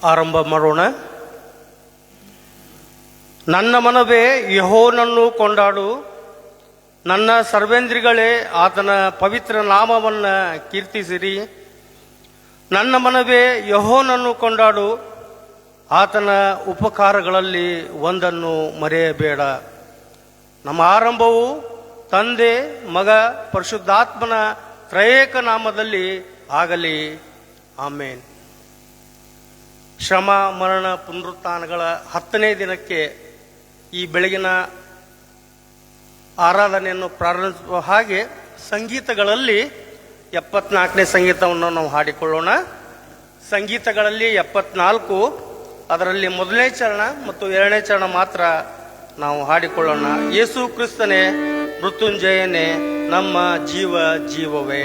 ಆರಂಭ ಮಾಡೋಣ. ನನ್ನ ಮನವೇ ಯೆಹೋವನನ್ನು ಕೊಂಡಾಡು, ನನ್ನ ಸರ್ವೇಂದ್ರಿಗಳೇ ಆತನ ಪವಿತ್ರ ನಾಮವನ್ನು ಕೀರ್ತಿಸಿರಿ. ನನ್ನ ಮನವೇ ಯೆಹೋವನನ್ನು ಕೊಂಡಾಡು, ಆತನ ಉಪಕಾರಗಳಲ್ಲಿ ಒಂದನ್ನು ಮರೆಯಬೇಡ. ನಮ್ಮ ಆರಂಭವು ತಂದೆ, ಮಗ, ಪರಿಶುದ್ಧಾತ್ಮನ ತ್ರಯೇಕ ನಾಮದಲ್ಲಿ ಆಗಲಿ. ಆಮೇನ್. ಶ್ರಮ, ಮರಣ, ಪುನರುತ್ಥಾನಗಳ 10ನೇ ದಿನಕ್ಕೆ ಈ ಬೆಳಗಿನ ಆರಾಧನೆಯನ್ನು ಪ್ರಾರಂಭಿಸುವ ಹಾಗೆ ಸಂಗೀತಗಳಲ್ಲಿ 74ನೇ ಸಂಗೀತವನ್ನು ನಾವು ಹಾಡಿಕೊಳ್ಳೋಣ. ಸಂಗೀತಗಳಲ್ಲಿ 74, ಅದರಲ್ಲಿ 1ನೇ ಚರಣ ಮತ್ತು 2ನೇ ಚರಣ ಮಾತ್ರ ನಾವು ಹಾಡಿಕೊಳ್ಳೋಣ. ಯೇಸು ಕ್ರಿಸ್ತನೇ, ಮೃತ್ಯುಂಜಯನೇ, ನಮ್ಮ ಜೀವವೇ.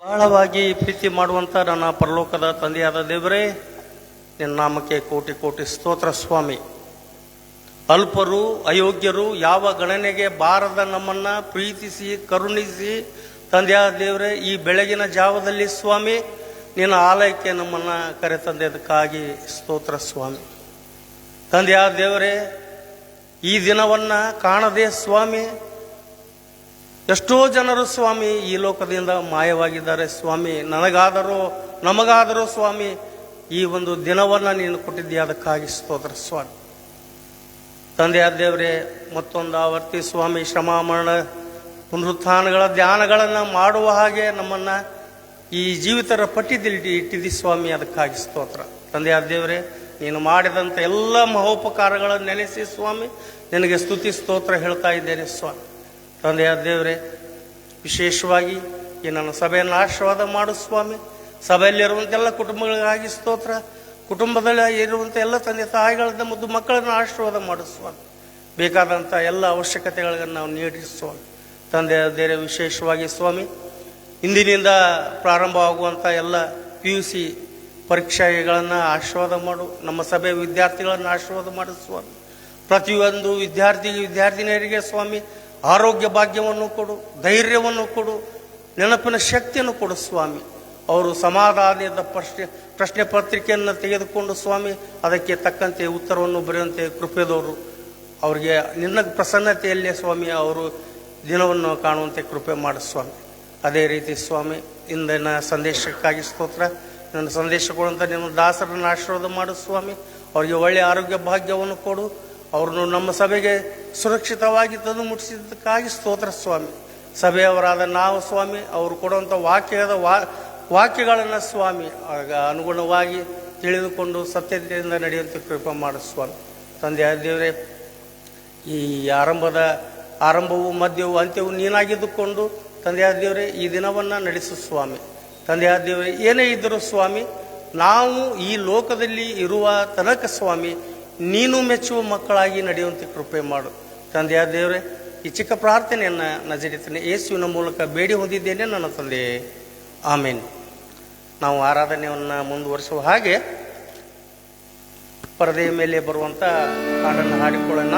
ಬಹಳವಾಗಿ ಪ್ರೀತಿ ಮಾಡುವಂಥ ನನ್ನ ಪರಲೋಕದ ತಂದೆಯಾದ ದೇವರೇ, ನಿನ್ನ ನಾಮಕ್ಕೆ ಕೋಟಿ ಕೋಟಿ ಸ್ತೋತ್ರ ಸ್ವಾಮಿ. ಅಲ್ಪರು, ಅಯೋಗ್ಯರು, ಯಾವ ಗಣನೆಗೆ ಬಾರದ ನಮ್ಮನ್ನ ಪ್ರೀತಿಸಿ ಕರುಣಿಸಿ ತಂದೆಯಾದ ದೇವರೇ, ಈ ಬೆಳಗಿನ ಜಾವದಲ್ಲಿ ಸ್ವಾಮಿ ನಿನ್ನ ಆಲಯಕ್ಕೆ ನಮ್ಮನ್ನ ಕರೆತಂದದಕ್ಕಾಗಿ ಸ್ತೋತ್ರ ಸ್ವಾಮಿ. ತಂದೆಯಾದ ದೇವರೇ, ಈ ದಿನವನ್ನ ಕಾಣದೆ ಸ್ವಾಮಿ ಎಷ್ಟೋ ಜನರು ಸ್ವಾಮಿ ಈ ಲೋಕದಿಂದ ಮಾಯವಾಗಿದ್ದಾರೆ ಸ್ವಾಮಿ. ನನಗಾದರೂ ನಮಗಾದರೂ ಸ್ವಾಮಿ ಈ ಒಂದು ದಿನವನ್ನು ನೀನು ಕೊಟ್ಟಿದ್ದೀಯ, ಅದಕ್ಕಾಗಿ ಸ್ತೋತ್ರ ಸ್ವಾಮಿ. ತಂದೆಯಾದ ದೇವರೇ, ಮತ್ತೊಂದು ಆವರ್ತಿ ಸ್ವಾಮಿ ಶ್ರಮ, ಮರಣ, ಪುನರುತ್ಥಾನಗಳ ಧ್ಯಾನಗಳನ್ನು ಮಾಡುವ ಹಾಗೆ ನಮ್ಮನ್ನು ಈ ಜೀವಿತರ ಪಟ್ಟಿದಲ್ಲಿ ಇಟ್ಟಿದ್ದಿ ಸ್ವಾಮಿ, ಅದಕ್ಕಾಗಿ ಸ್ತೋತ್ರ. ತಂದೆಯಾದ ದೇವರೇ, ನೀನು ಮಾಡಿದಂಥ ಎಲ್ಲ ಮಹೋಪಕಾರಗಳನ್ನು ನೆನೆಸಿ ಸ್ವಾಮಿ ನಿನಗೆ ಸ್ತುತಿ ಸ್ತೋತ್ರ ಹೇಳ್ತಾ ಇದ್ದೇನೆ ಸ್ವಾಮಿ. ತಂದೆಯಾದ ದೇವರೇ, ವಿಶೇಷವಾಗಿ ಈ ನನ್ನ ಸಭೆಯನ್ನು ಆಶೀರ್ವಾದ ಮಾಡು ಸ್ವಾಮಿ. ಸಭೆಯಲ್ಲಿರುವಂತೆಲ್ಲ ಕುಟುಂಬಗಳಿಗಾಗಿ ಸ್ತೋತ್ರ. ಕುಟುಂಬದಲ್ಲಿ ಇರುವಂಥ ಎಲ್ಲ ತಂದೆ ತಾಯಿಗಳನ್ನ ಮುದ್ದು ಮಕ್ಕಳನ್ನು ಆಶೀರ್ವಾದ ಮಾಡು ಸ್ವಾಮಿ. ಬೇಕಾದಂಥ ಎಲ್ಲ ಅವಶ್ಯಕತೆಗಳನ್ನು ನಾವು ನೀಡಿ ಸ್ವಾಮಿ. ತಂದೆಯಾದ ದೇವರೇ, ವಿಶೇಷವಾಗಿ ಸ್ವಾಮಿ ಇಂದಿನಿಂದ ಪ್ರಾರಂಭವಾಗುವಂಥ ಎಲ್ಲ PUC ಪರೀಕ್ಷೆಗಳನ್ನು ಆಶೀರ್ವಾದ ಮಾಡು. ನಮ್ಮ ಸಭೆಯ ವಿದ್ಯಾರ್ಥಿಗಳನ್ನು ಆಶೀರ್ವಾದ ಮಾಡು ಸ್ವಾಮಿ. ಪ್ರತಿಯೊಂದು ವಿದ್ಯಾರ್ಥಿನಿಯರಿಗೆ ಸ್ವಾಮಿ ಆರೋಗ್ಯ ಭಾಗ್ಯವನ್ನು ಕೊಡು, ಧೈರ್ಯವನ್ನು ಕೊಡು, ನೆನಪಿನ ಶಕ್ತಿಯನ್ನು ಕೊಡು ಸ್ವಾಮಿ. ಅವರು ಸಮಾಧಾನದ ಪ್ರಶ್ನೆ ಪತ್ರಿಕೆಯನ್ನು ತೆಗೆದುಕೊಂಡು ಸ್ವಾಮಿ ಅದಕ್ಕೆ ತಕ್ಕಂತೆ ಉತ್ತರವನ್ನು ಬರೆಯುವಂತೆ ಕೃಪೆದವರು ಅವರಿಗೆ ನಿನ್ನ ಪ್ರಸನ್ನತೆಯಲ್ಲೇ ಸ್ವಾಮಿ ಅವರು ದಿನವನ್ನು ಕಾಣುವಂತೆ ಕೃಪೆ ಮಾಡು ಸ್ವಾಮಿ. ಅದೇ ರೀತಿ ಸ್ವಾಮಿ ಇಂದಿನ ಸಂದೇಶಕ್ಕಾಗಿ ಸ್ತೋತ್ರ. ನನ್ನ ಸಂದೇಶ ಕೊಡುವಂಥ ನಿಮ್ಮ ದಾಸರನ್ನು ಆಶೀರ್ವಾದ ಮಾಡು ಸ್ವಾಮಿ. ಅವರಿಗೆ ಒಳ್ಳೆಯ ಆರೋಗ್ಯ ಭಾಗ್ಯವನ್ನು ಕೊಡು. ಅವ್ರನ್ನು ನಮ್ಮ ಸಭೆಗೆ ಸುರಕ್ಷಿತವಾಗಿ ತಂದು ಮುಟ್ಟಿಸಿದ್ದಕ್ಕಾಗಿ ಸ್ತೋತ್ರ ಸ್ವಾಮಿ. ಸಭೆಯವರಾದ ನಾವು ಸ್ವಾಮಿ ಅವರು ಕೊಡುವಂಥ ವಾಕ್ಯಗಳನ್ನು ಸ್ವಾಮಿ ಅನುಗುಣವಾಗಿ ತಿಳಿದುಕೊಂಡು ಸತ್ಯತೆಯಿಂದ ನಡೆಯುವಂತೆ ಕೃಪೆ ಮಾಡು ಸ್ವಾಮಿ. ತಂದೆಯಾದ ದೇವರೇ, ಈ ಆರಂಭವು ಮಧ್ಯವೂ ಅಂತ್ಯವೂ ನೀನಾಗಿದ್ದುಕೊಂಡು ತಂದೆಯಾದ ದೇವರೇ ಈ ದಿನವನ್ನು ನಡೆಸು ಸ್ವಾಮಿ. ತಂದೆಯಾದ ದೇವರೇ, ಏನೇ ಇದ್ದರೂ ಸ್ವಾಮಿ ನಾವು ಈ ಲೋಕದಲ್ಲಿ ಇರುವ ತನಕ ಸ್ವಾಮಿ ನೀನು ಮೆಚ್ಚುವ ಮಕ್ಕಳಾಗಿ ನಡೆಯುವಂತೆ ಕೃಪೆ ಮಾಡು. ತಂದೆಯಾದ ದೇವರೇ, ಈ ಚಿಕ್ಕ ಪ್ರಾರ್ಥನೆಯನ್ನು ನಜರೇತಿನ ಯೇಸುವಿನ ಮೂಲಕ ಬೇಡಿ ಹೊಂದಿದ್ದೇನೆ ನನ್ನ ತಂದೆ, ಆಮೇನ್. ನಾವು ಆರಾಧನೆಯನ್ನು ಮುಂದುವರಿಸುವ ಹಾಗೆ ಪರದೆಯ ಮೇಲೆ ಬರುವಂಥ ಹಾಡನ್ನು ಹಾಡಿಕೊಳ್ಳೋಣ.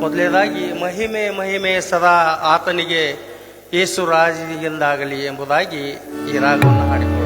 ಮೊದಲನೇದಾಗಿ ಮಹಿಮೆ ಮಹಿಮೆ ಸದಾ ಆತನಿಗೆ ಯೇಸು ರಾಜನಿಗಿಂದಾಗಲಿ ಎಂಬುದಾಗಿ ಈ ರಾಗವನ್ನು ಹಾಡಿಕೊಳ್ಳೋಣ.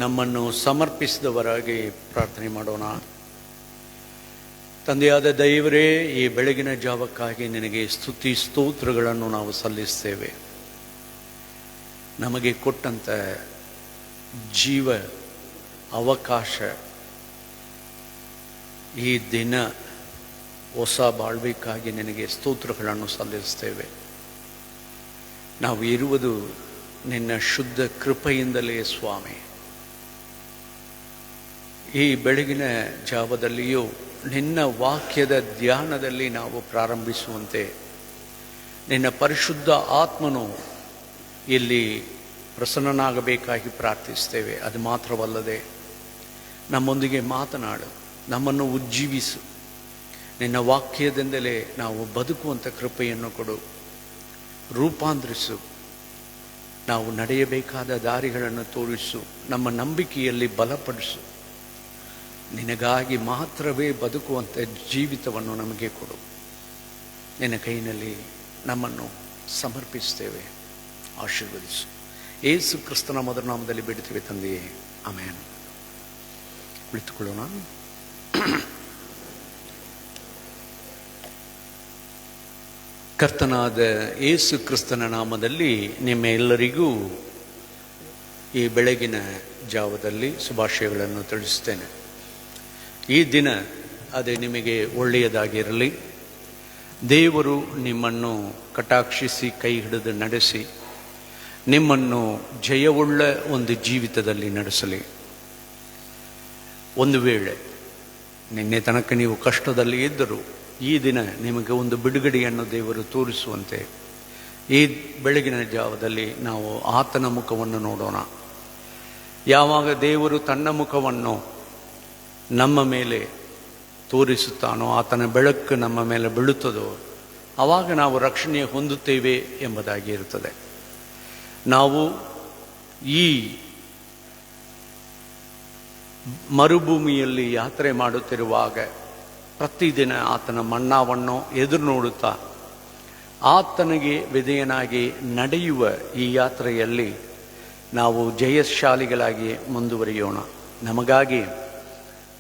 ನಮ್ಮನ್ನು ಸಮರ್ಪಿಸಿದವರಾಗಿ ಪ್ರಾರ್ಥನೆ ಮಾಡೋಣ. ತಂದೆಯಾದ ದೇವರೇ, ಈ ಬೆಳಗಿನ ಜಾವಕ್ಕಾಗಿ ನಿನಗೆ ಸ್ತುತಿ ಸ್ತೋತ್ರಗಳನ್ನು ನಾವು ಸಲ್ಲಿಸ್ತೇವೆ. ನಮಗೆ ಕೊಟ್ಟಂಥ ಜೀವ ಅವಕಾಶ, ಈ ದಿನ ಹೊಸ ಬಾಳ್ಬೇಕಾಗಿ ನಿನಗೆ ಸ್ತೋತ್ರಗಳನ್ನು ಸಲ್ಲಿಸ್ತೇವೆ. ನಾವು ಇರುವುದು ನಿನ್ನ ಶುದ್ಧ ಕೃಪೆಯಿಂದಲೇ ಸ್ವಾಮಿ. ಈ ಬೆಳಗಿನ ಜಾವದಲ್ಲಿಯೂ ನಿನ್ನ ವಾಕ್ಯದ ಧ್ಯಾನದಲ್ಲಿ ನಾವು ಪ್ರಾರಂಭಿಸುವಂತೆ ನಿನ್ನ ಪರಿಶುದ್ಧ ಆತ್ಮನು ಇಲ್ಲಿ ಪ್ರಸನ್ನನಾಗಬೇಕಾಗಿ ಪ್ರಾರ್ಥಿಸ್ತೇವೆ. ಅದು ಮಾತ್ರವಲ್ಲದೆ ನಮ್ಮೊಂದಿಗೆ ಮಾತನಾಡು, ನಮ್ಮನ್ನು ಉಜ್ಜೀವಿಸು, ನಿನ್ನ ವಾಕ್ಯದಿಂದಲೇ ನಾವು ಬದುಕುವಂಥ ಕೃಪೆಯನ್ನು ಕೊಡು, ರೂಪಾಂತರಿಸು, ನಾವು ನಡೆಯಬೇಕಾದ ದಾರಿಗಳನ್ನು ತೋರಿಸು, ನಮ್ಮ ನಂಬಿಕೆಯಲ್ಲಿ ಬಲಪಡಿಸು, ನಿನಗಾಗಿ ಮಾತ್ರವೇ ಬದುಕುವಂಥ ಜೀವಿತವನ್ನು ನಮಗೆ ಕೊಡು. ನಿನ್ನ ಕೈಯಲ್ಲಿ ನಮ್ಮನ್ನು ಸಮರ್ಪಿಸ್ತೇವೆ, ಆಶೀರ್ವದಿಸು. ಯೇಸು ಕ್ರಿಸ್ತನ ಮೊದಲ ನಾಮದಲ್ಲಿ ಬೇಡುತ್ತೇವೆ ತಂದೆಯೇ, ಆಮೆನ್. ಕುಳಿತುಕೊಳ್ಳೋಣ. ಕರ್ತನಾದ ಯೇಸು ಕ್ರಿಸ್ತನ ನಾಮದಲ್ಲಿ ನಿಮ್ಮ ಎಲ್ಲರಿಗೂ ಈ ಬೆಳಗಿನ ಜಾವದಲ್ಲಿ ಶುಭಾಶಯಗಳನ್ನು ತಿಳಿಸ್ತೇನೆ. ಈ ದಿನ ಅದೇ ನಿಮಗೆ ಒಳ್ಳೆಯದಾಗಿರಲಿ. ದೇವರು ನಿಮ್ಮನ್ನು ಕಟಾಕ್ಷಿಸಿ ಕೈ ಹಿಡಿದು ನಡೆಸಿ ನಿಮ್ಮನ್ನು ಜಯವುಳ್ಳ ಒಂದು ಜೀವಿತದಲ್ಲಿ ನಡೆಸಲಿ. ಒಂದು ವೇಳೆ ನಿನ್ನೆ ತನಕ ನೀವು ಕಷ್ಟದಲ್ಲಿ ಇದ್ದರೂ ಈ ದಿನ ನಿಮಗೆ ಒಂದು ಬಿಡುಗಡೆಯನ್ನು ದೇವರು ತೋರಿಸುವಂತೆ ಈ ಬೆಳಗಿನ ಜಾವದಲ್ಲಿ ನಾವು ಆತನ ಮುಖವನ್ನು ನೋಡೋಣ. ಯಾವಾಗ ದೇವರು ತನ್ನ ಮುಖವನ್ನು ನಮ್ಮ ಮೇಲೆ ತೋರಿಸುತ್ತಾನೋ, ಆತನ ಬೆಳಕು ನಮ್ಮ ಮೇಲೆ ಬೀಳುತ್ತದೋ, ಆವಾಗ ನಾವು ರಕ್ಷಣೆ ಹೊಂದುತ್ತೇವೆ ಎಂಬುದಾಗಿ ಇರುತ್ತದೆ. ನಾವು ಈ ಮರುಭೂಮಿಯಲ್ಲಿ ಯಾತ್ರೆ ಮಾಡುತ್ತಿರುವಾಗ ಪ್ರತಿದಿನ ಆತನ ಮನ್ನಾವನ್ನು ಎದುರು ನೋಡುತ್ತಾ ಆತನಿಗೆ ವಿಧೇಯನಾಗಿ ನಡೆಯುವ ಈ ಯಾತ್ರೆಯಲ್ಲಿ ನಾವು ಜಯಶಾಲಿಗಳಾಗಿ ಮುಂದುವರಿಯೋಣ. ನಮಗಾಗಿ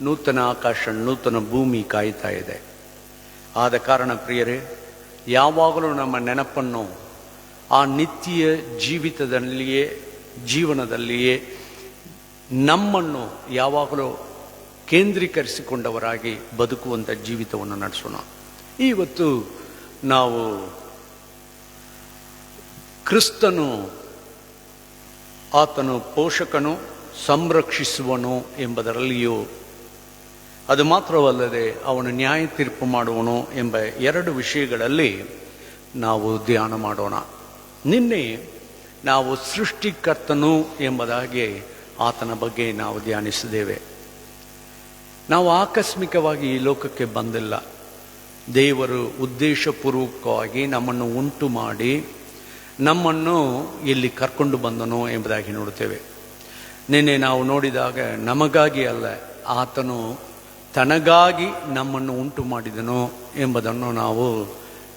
ನೂತನ ಆಕಾಶ, ನೂತನ ಭೂಮಿ ಕಾಯ್ತಾ ಇದೆ. ಆದ ಕಾರಣ ಪ್ರಿಯರೇ, ಯಾವಾಗಲೂ ನಮ್ಮ ನೆನಪನ್ನು ಆ ನಿತ್ಯ ಜೀವನದಲ್ಲಿಯೇ ನಮ್ಮನ್ನು ಯಾವಾಗಲೂ ಕೇಂದ್ರೀಕರಿಸಿಕೊಂಡವರಾಗಿ ಬದುಕುವಂಥ ಜೀವಿತವನ್ನು ನಡೆಸೋಣ. ಇವತ್ತು ನಾವು ಕ್ರಿಸ್ತನು ಆತನು ಪೋಷಕನು, ಸಂರಕ್ಷಿಸುವನು ಎಂಬುದರಲ್ಲಿಯೂ, ಅದು ಮಾತ್ರವಲ್ಲದೆ ಅವನು ನ್ಯಾಯ ತೀರ್ಪು ಮಾಡುವನು ಎಂಬ ಎರಡು ವಿಷಯಗಳಲ್ಲಿ ನಾವು ಧ್ಯಾನ ಮಾಡೋಣ. ನಿನ್ನೆ ನಾವು ಸೃಷ್ಟಿಕರ್ತನು ಎಂಬುದಾಗಿ ಆತನ ಬಗ್ಗೆ ನಾವು ಧ್ಯಾನಿಸಿದ್ದೇವೆ. ನಾವು ಆಕಸ್ಮಿಕವಾಗಿ ಈ ಲೋಕಕ್ಕೆ ಬಂದಿಲ್ಲ. ದೇವರು ಉದ್ದೇಶಪೂರ್ವಕವಾಗಿ ನಮ್ಮನ್ನು ಉಂಟು ಮಾಡಿ ನಮ್ಮನ್ನು ಇಲ್ಲಿ ಕರ್ಕೊಂಡು ಬಂದನು ಎಂಬುದಾಗಿ ನೋಡುತ್ತೇವೆ. ನಿನ್ನೆ ನಾವು ನೋಡಿದಾಗ ನಮಗಾಗಿ ಅಲ್ಲ, ಆತನು ತನಗಾಗಿ ನಮ್ಮನ್ನು ಉಂಟು ಮಾಡಿದನು ಎಂಬುದನ್ನು ನಾವು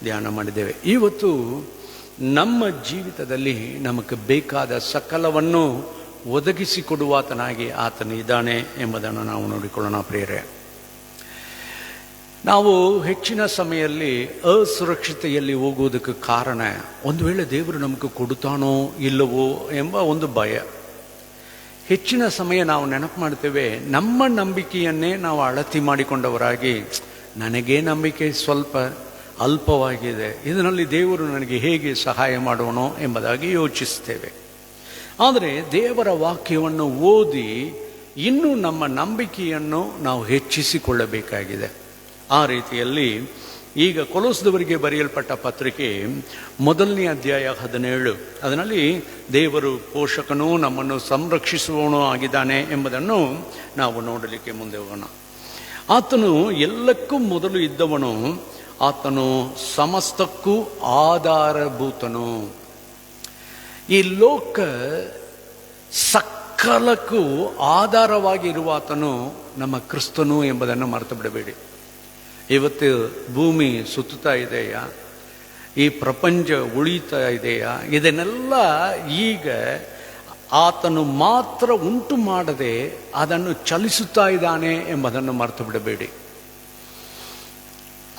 ಧ್ಯಾನ ಮಾಡಿದ್ದೇವೆ. ಇವತ್ತು ನಮ್ಮ ಜೀವಿತದಲ್ಲಿ ನಮಗೆ ಬೇಕಾದ ಸಕಲವನ್ನು ಒದಗಿಸಿಕೊಡುವಾತನಾಗಿ ಆತನು ಇದ್ದಾನೆ ಎಂಬುದನ್ನು ನಾವು ನೋಡಿಕೊಳ್ಳೋಣ. ಪ್ರಿಯರೇ, ನಾವು ಹೆಚ್ಚಿನ ಸಮಯದಲ್ಲಿ ಅಸುರಕ್ಷತೆಯಲ್ಲಿ ಹೋಗುವುದಕ್ಕೆ ಕಾರಣ ಒಂದು ವೇಳೆ ದೇವರು ನಮಗೆ ಕೊಡುತ್ತಾನೋ ಇಲ್ಲವೋ ಎಂಬ ಒಂದು ಭಯ. ಹೆಚ್ಚಿನ ಸಮಯ ನಾವು ನೆನಪು ಮಾಡ್ತೇವೆ, ನಮ್ಮ ನಂಬಿಕೆಯನ್ನೇ ನಾವು ಅಳತಿ ಮಾಡಿಕೊಂಡವರಾಗಿ, ನನಗೇ ನಂಬಿಕೆ ಸ್ವಲ್ಪ ಅಲ್ಪವಾಗಿದೆ, ಇದರಲ್ಲಿ ದೇವರು ನನಗೆ ಹೇಗೆ ಸಹಾಯ ಮಾಡುವನೋ ಎಂಬುದಾಗಿ ಯೋಚಿಸ್ತೇವೆ. ಆದರೆ ದೇವರ ವಾಕ್ಯವನ್ನು ಓದಿ ಇನ್ನೂ ನಮ್ಮ ನಂಬಿಕೆಯನ್ನು ನಾವು ಹೆಚ್ಚಿಸಿಕೊಳ್ಳಬೇಕಾಗಿದೆ. ಆ ರೀತಿಯಲ್ಲಿ ಈಗ ಕೊಲೊಸ್ದವರಿಗೆ ಬರೆಯಲ್ಪಟ್ಟ ಪತ್ರಿಕೆ 1ನೇ ಅಧ್ಯಾಯ 17, ಅದರಲ್ಲಿ ದೇವರು ಪೋಷಕನೂ ನಮ್ಮನ್ನು ಸಂರಕ್ಷಿಸುವವನೂ ಆಗಿದ್ದಾನೆ ಎಂಬುದನ್ನು ನಾವು ನೋಡಲಿಕ್ಕೆ ಮುಂದೆ ಹೋಗೋಣ. ಆತನು ಎಲ್ಲಕ್ಕೂ ಮೊದಲು ಇದ್ದವನು, ಆತನು ಸಮಸ್ತಕ್ಕೂ ಆಧಾರಭೂತನು. ಈ ಲೋಕ ಸಕಲಕ್ಕೂ ಆಧಾರವಾಗಿ ಇರುವ ಆತನು ನಮ್ಮ ಕ್ರಿಸ್ತನು ಎಂಬುದನ್ನು ಮರೆತು ಬಿಡಬೇಡಿ. ಇವತ್ತು ಭೂಮಿ ಸುತ್ತುತ್ತಾ ಇದೆಯಾ, ಈ ಪ್ರಪಂಚ ಉಳಿತಾ ಇದೆಯಾ, ಇದನ್ನೆಲ್ಲ ಈಗ ಆತನು ಮಾತ್ರ ಉಂಟು ಮಾಡದೆ ಅದನ್ನು ಚಲಿಸುತ್ತಾ ಇದ್ದಾನೆ ಎಂಬುದನ್ನು ಮರೆತು ಬಿಡಬೇಡಿ.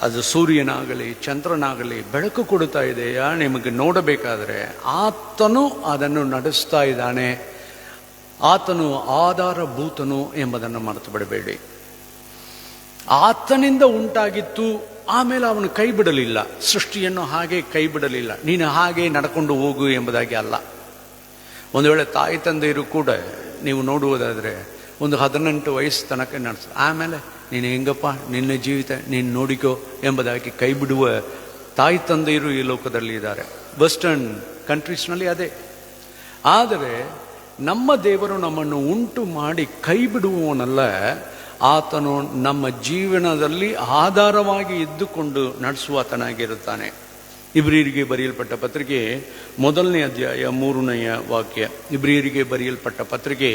ಅದು ಸೂರ್ಯನಾಗಲಿ ಚಂದ್ರನಾಗಲಿ ಬೆಳಕು ಕೊಡುತ್ತಾ ಇದೆಯಾ ನಿಮಗೆ ನೋಡಬೇಕಾದರೆ ಆತನು ಅದನ್ನು ನಡೆಸ್ತಾ ಇದ್ದಾನೆ. ಆತನು ಆಧಾರಭೂತನು ಎಂಬುದನ್ನು ಮರೆತು ಬಿಡಬೇಡಿ. ಆತನಿಂದ ಉಂಟಾಗಿತ್ತು, ಆಮೇಲೆ ಅವನು ಕೈ ಬಿಡಲಿಲ್ಲ, ಸೃಷ್ಟಿಯನ್ನು ಹಾಗೆ ಕೈ ಬಿಡಲಿಲ್ಲ, ನೀನು ಹಾಗೆ ನಡ್ಕೊಂಡು ಹೋಗು ಎಂಬುದಾಗಿ ಅಲ್ಲ. ಒಂದು ವೇಳೆ ತಾಯಿ ತಂದೆಯರು ಕೂಡ ನೀವು ನೋಡುವುದಾದರೆ ಒಂದು 18 ವಯಸ್ಸು ತನಕ ನಡೆಸ್ತಾರೆ, ಆಮೇಲೆ ನೀನು ಹೆಂಗಪ್ಪ ನಿನ್ನ ಜೀವಿತ ನೀನು ನೋಡಿಕೋ ಎಂಬುದಾಗಿ ಕೈ ಬಿಡುವ ತಾಯಿ ತಂದೆಯರು ಈ ಲೋಕದಲ್ಲಿ ಇದ್ದಾರೆ. ವೆಸ್ಟರ್ನ್ ಕಂಟ್ರೀಸ್ನಲ್ಲಿ ಅದೇ. ಆದರೆ ನಮ್ಮ ದೇವರು ನಮ್ಮನ್ನು ಉಂಟು ಮಾಡಿ ಕೈ ಬಿಡುವವನಲ್ಲ, ಆತನು ನಮ್ಮ ಜೀವನದಲ್ಲಿ ಆಧಾರವಾಗಿ ಇದ್ದುಕೊಂಡು ನಡೆಸುವಾತನಾಗಿರುತ್ತಾನೆ. ಇಬ್ರಿಯರಿಗೆ ಬರೆಯಲ್ಪಟ್ಟ ಪತ್ರಿಕೆ 1ನೇ ಅಧ್ಯಾಯ 3ನೇ ವಾಕ್ಯ. ಇಬ್ರಿಯರಿಗೆ ಬರೆಯಲ್ಪಟ್ಟ ಪತ್ರಿಕೆ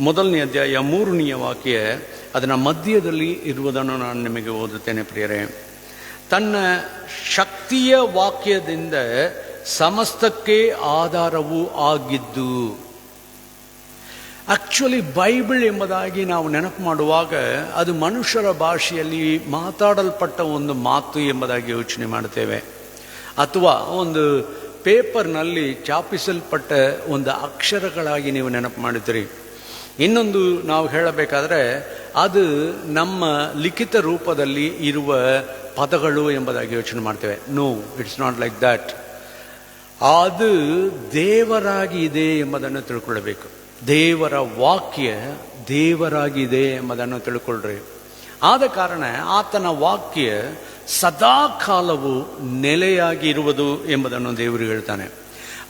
1ನೇ ಅಧ್ಯಾಯ 3ನೇ ವಾಕ್ಯ, ಅದರ ಮಧ್ಯದಲ್ಲಿ ಇರುವುದನ್ನು ನಾನು ನಿಮಗೆ ಓದುತ್ತೇನೆ. ಪ್ರಿಯರೇ, ತನ್ನ ಶಕ್ತಿಯ ವಾಕ್ಯದಿಂದ ಸಮಸ್ತಕ್ಕೆ ಆಧಾರವೂ ಆಗಿದ್ದು. ಆಕ್ಚುಲಿ ಬೈಬಲ್ ಎಂಬುದಾಗಿ ನಾವು ನೆನಪು ಮಾಡುವಾಗ ಅದು ಮನುಷ್ಯರ ಭಾಷೆಯಲ್ಲಿ ಮಾತಾಡಲ್ಪಟ್ಟ ಒಂದು ಮಾತು ಎಂಬುದಾಗಿ ಯೋಚನೆ ಮಾಡ್ತೇವೆ. ಅಥವಾ ಒಂದು ಪೇಪರ್ನಲ್ಲಿ ಛಾಪಿಸಲ್ಪಟ್ಟ ಒಂದು ಅಕ್ಷರಗಳಾಗಿ ನೀವು ನೆನಪು ಮಾಡಿದ್ರಿ. ಇನ್ನೊಂದು ನಾವು ಹೇಳಬೇಕಾದ್ರೆ ಅದು ನಮ್ಮ ಲಿಖಿತ ರೂಪದಲ್ಲಿ ಇರುವ ಪದಗಳು ಎಂಬುದಾಗಿ ಯೋಚನೆ ಮಾಡ್ತೇವೆ. No, it's not like that. ಅದು ದೇವರಾಗಿ ಇದೆ ಎಂಬುದನ್ನು ತಿಳ್ಕೊಳ್ಳಬೇಕು. ದೇವರ ವಾಕ್ಯ ದೇವರಾಗಿದೆ ಎಂಬುದನ್ನು ತಿಳ್ಕೊಳ್ರಿ. ಆದ ಕಾರಣ ಆತನ ವಾಕ್ಯ ಸದಾ ಕಾಲವು ನೆಲೆಯಾಗಿ ಇರುವುದು ಎಂಬುದನ್ನು ದೇವರು ಹೇಳ್ತಾನೆ.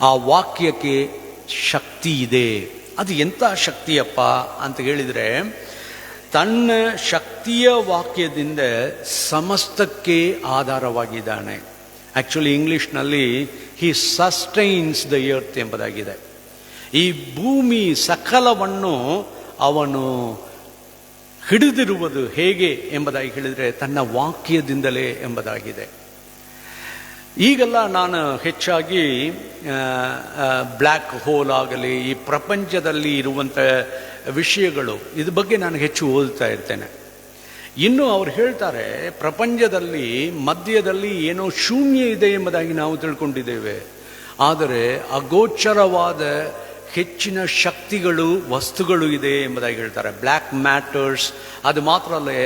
ಆ ವಾಕ್ಯಕ್ಕೆ ಶಕ್ತಿ ಇದೆ. ಅದು ಎಂಥ ಶಕ್ತಿಯಪ್ಪ ಅಂತ ಹೇಳಿದರೆ, ತನ್ನ ಶಕ್ತಿಯ ವಾಕ್ಯದಿಂದ ಸಮಸ್ತಕ್ಕೆ ಆಧಾರವಾಗಿದ್ದಾನೆ. ಆ್ಯಕ್ಚುಲಿ ಇಂಗ್ಲಿಷ್ನಲ್ಲಿ ಹಿ ಸಸ್ಟೈನ್ಸ್ ದ ಎರ್ತ್ ಎಂಬುದಾಗಿದೆ. ಈ ಭೂಮಿ ಸಕಲವನ್ನು ಅವನು ಹಿಡಿದಿರುವುದು ಹೇಗೆ ಎಂಬುದಾಗಿ ಹೇಳಿದರೆ ತನ್ನ ವಾಕ್ಯದಿಂದಲೇ ಎಂಬುದಾಗಿದೆ. ಈಗೆಲ್ಲ ನಾನು ಹೆಚ್ಚಾಗಿ ಬ್ಲ್ಯಾಕ್ ಹೋಲ್ ಆಗಲಿ, ಈ ಪ್ರಪಂಚದಲ್ಲಿ ಇರುವಂಥ ವಿಷಯಗಳು, ಇದ್ರ ಬಗ್ಗೆ ನಾನು ಹೆಚ್ಚು ಓದ್ತಾ ಇರ್ತೇನೆ. ಇನ್ನು ಅವ್ರು ಹೇಳ್ತಾರೆ, ಪ್ರಪಂಚದಲ್ಲಿ ಮಧ್ಯದಲ್ಲಿ ಏನೋ ಶೂನ್ಯ ಇದೆ ಎಂಬುದಾಗಿ ನಾವು ತಿಳ್ಕೊಂಡಿದ್ದೇವೆ. ಆದರೆ ಅಗೋಚರವಾದ ಹೆಚ್ಚಿನ ಶಕ್ತಿಗಳು, ವಸ್ತುಗಳು ಇದೆ ಎಂಬುದಾಗಿ ಹೇಳ್ತಾರೆ. Black matters. ಅದು ಮಾತ್ರ ಅಲ್ಲೇ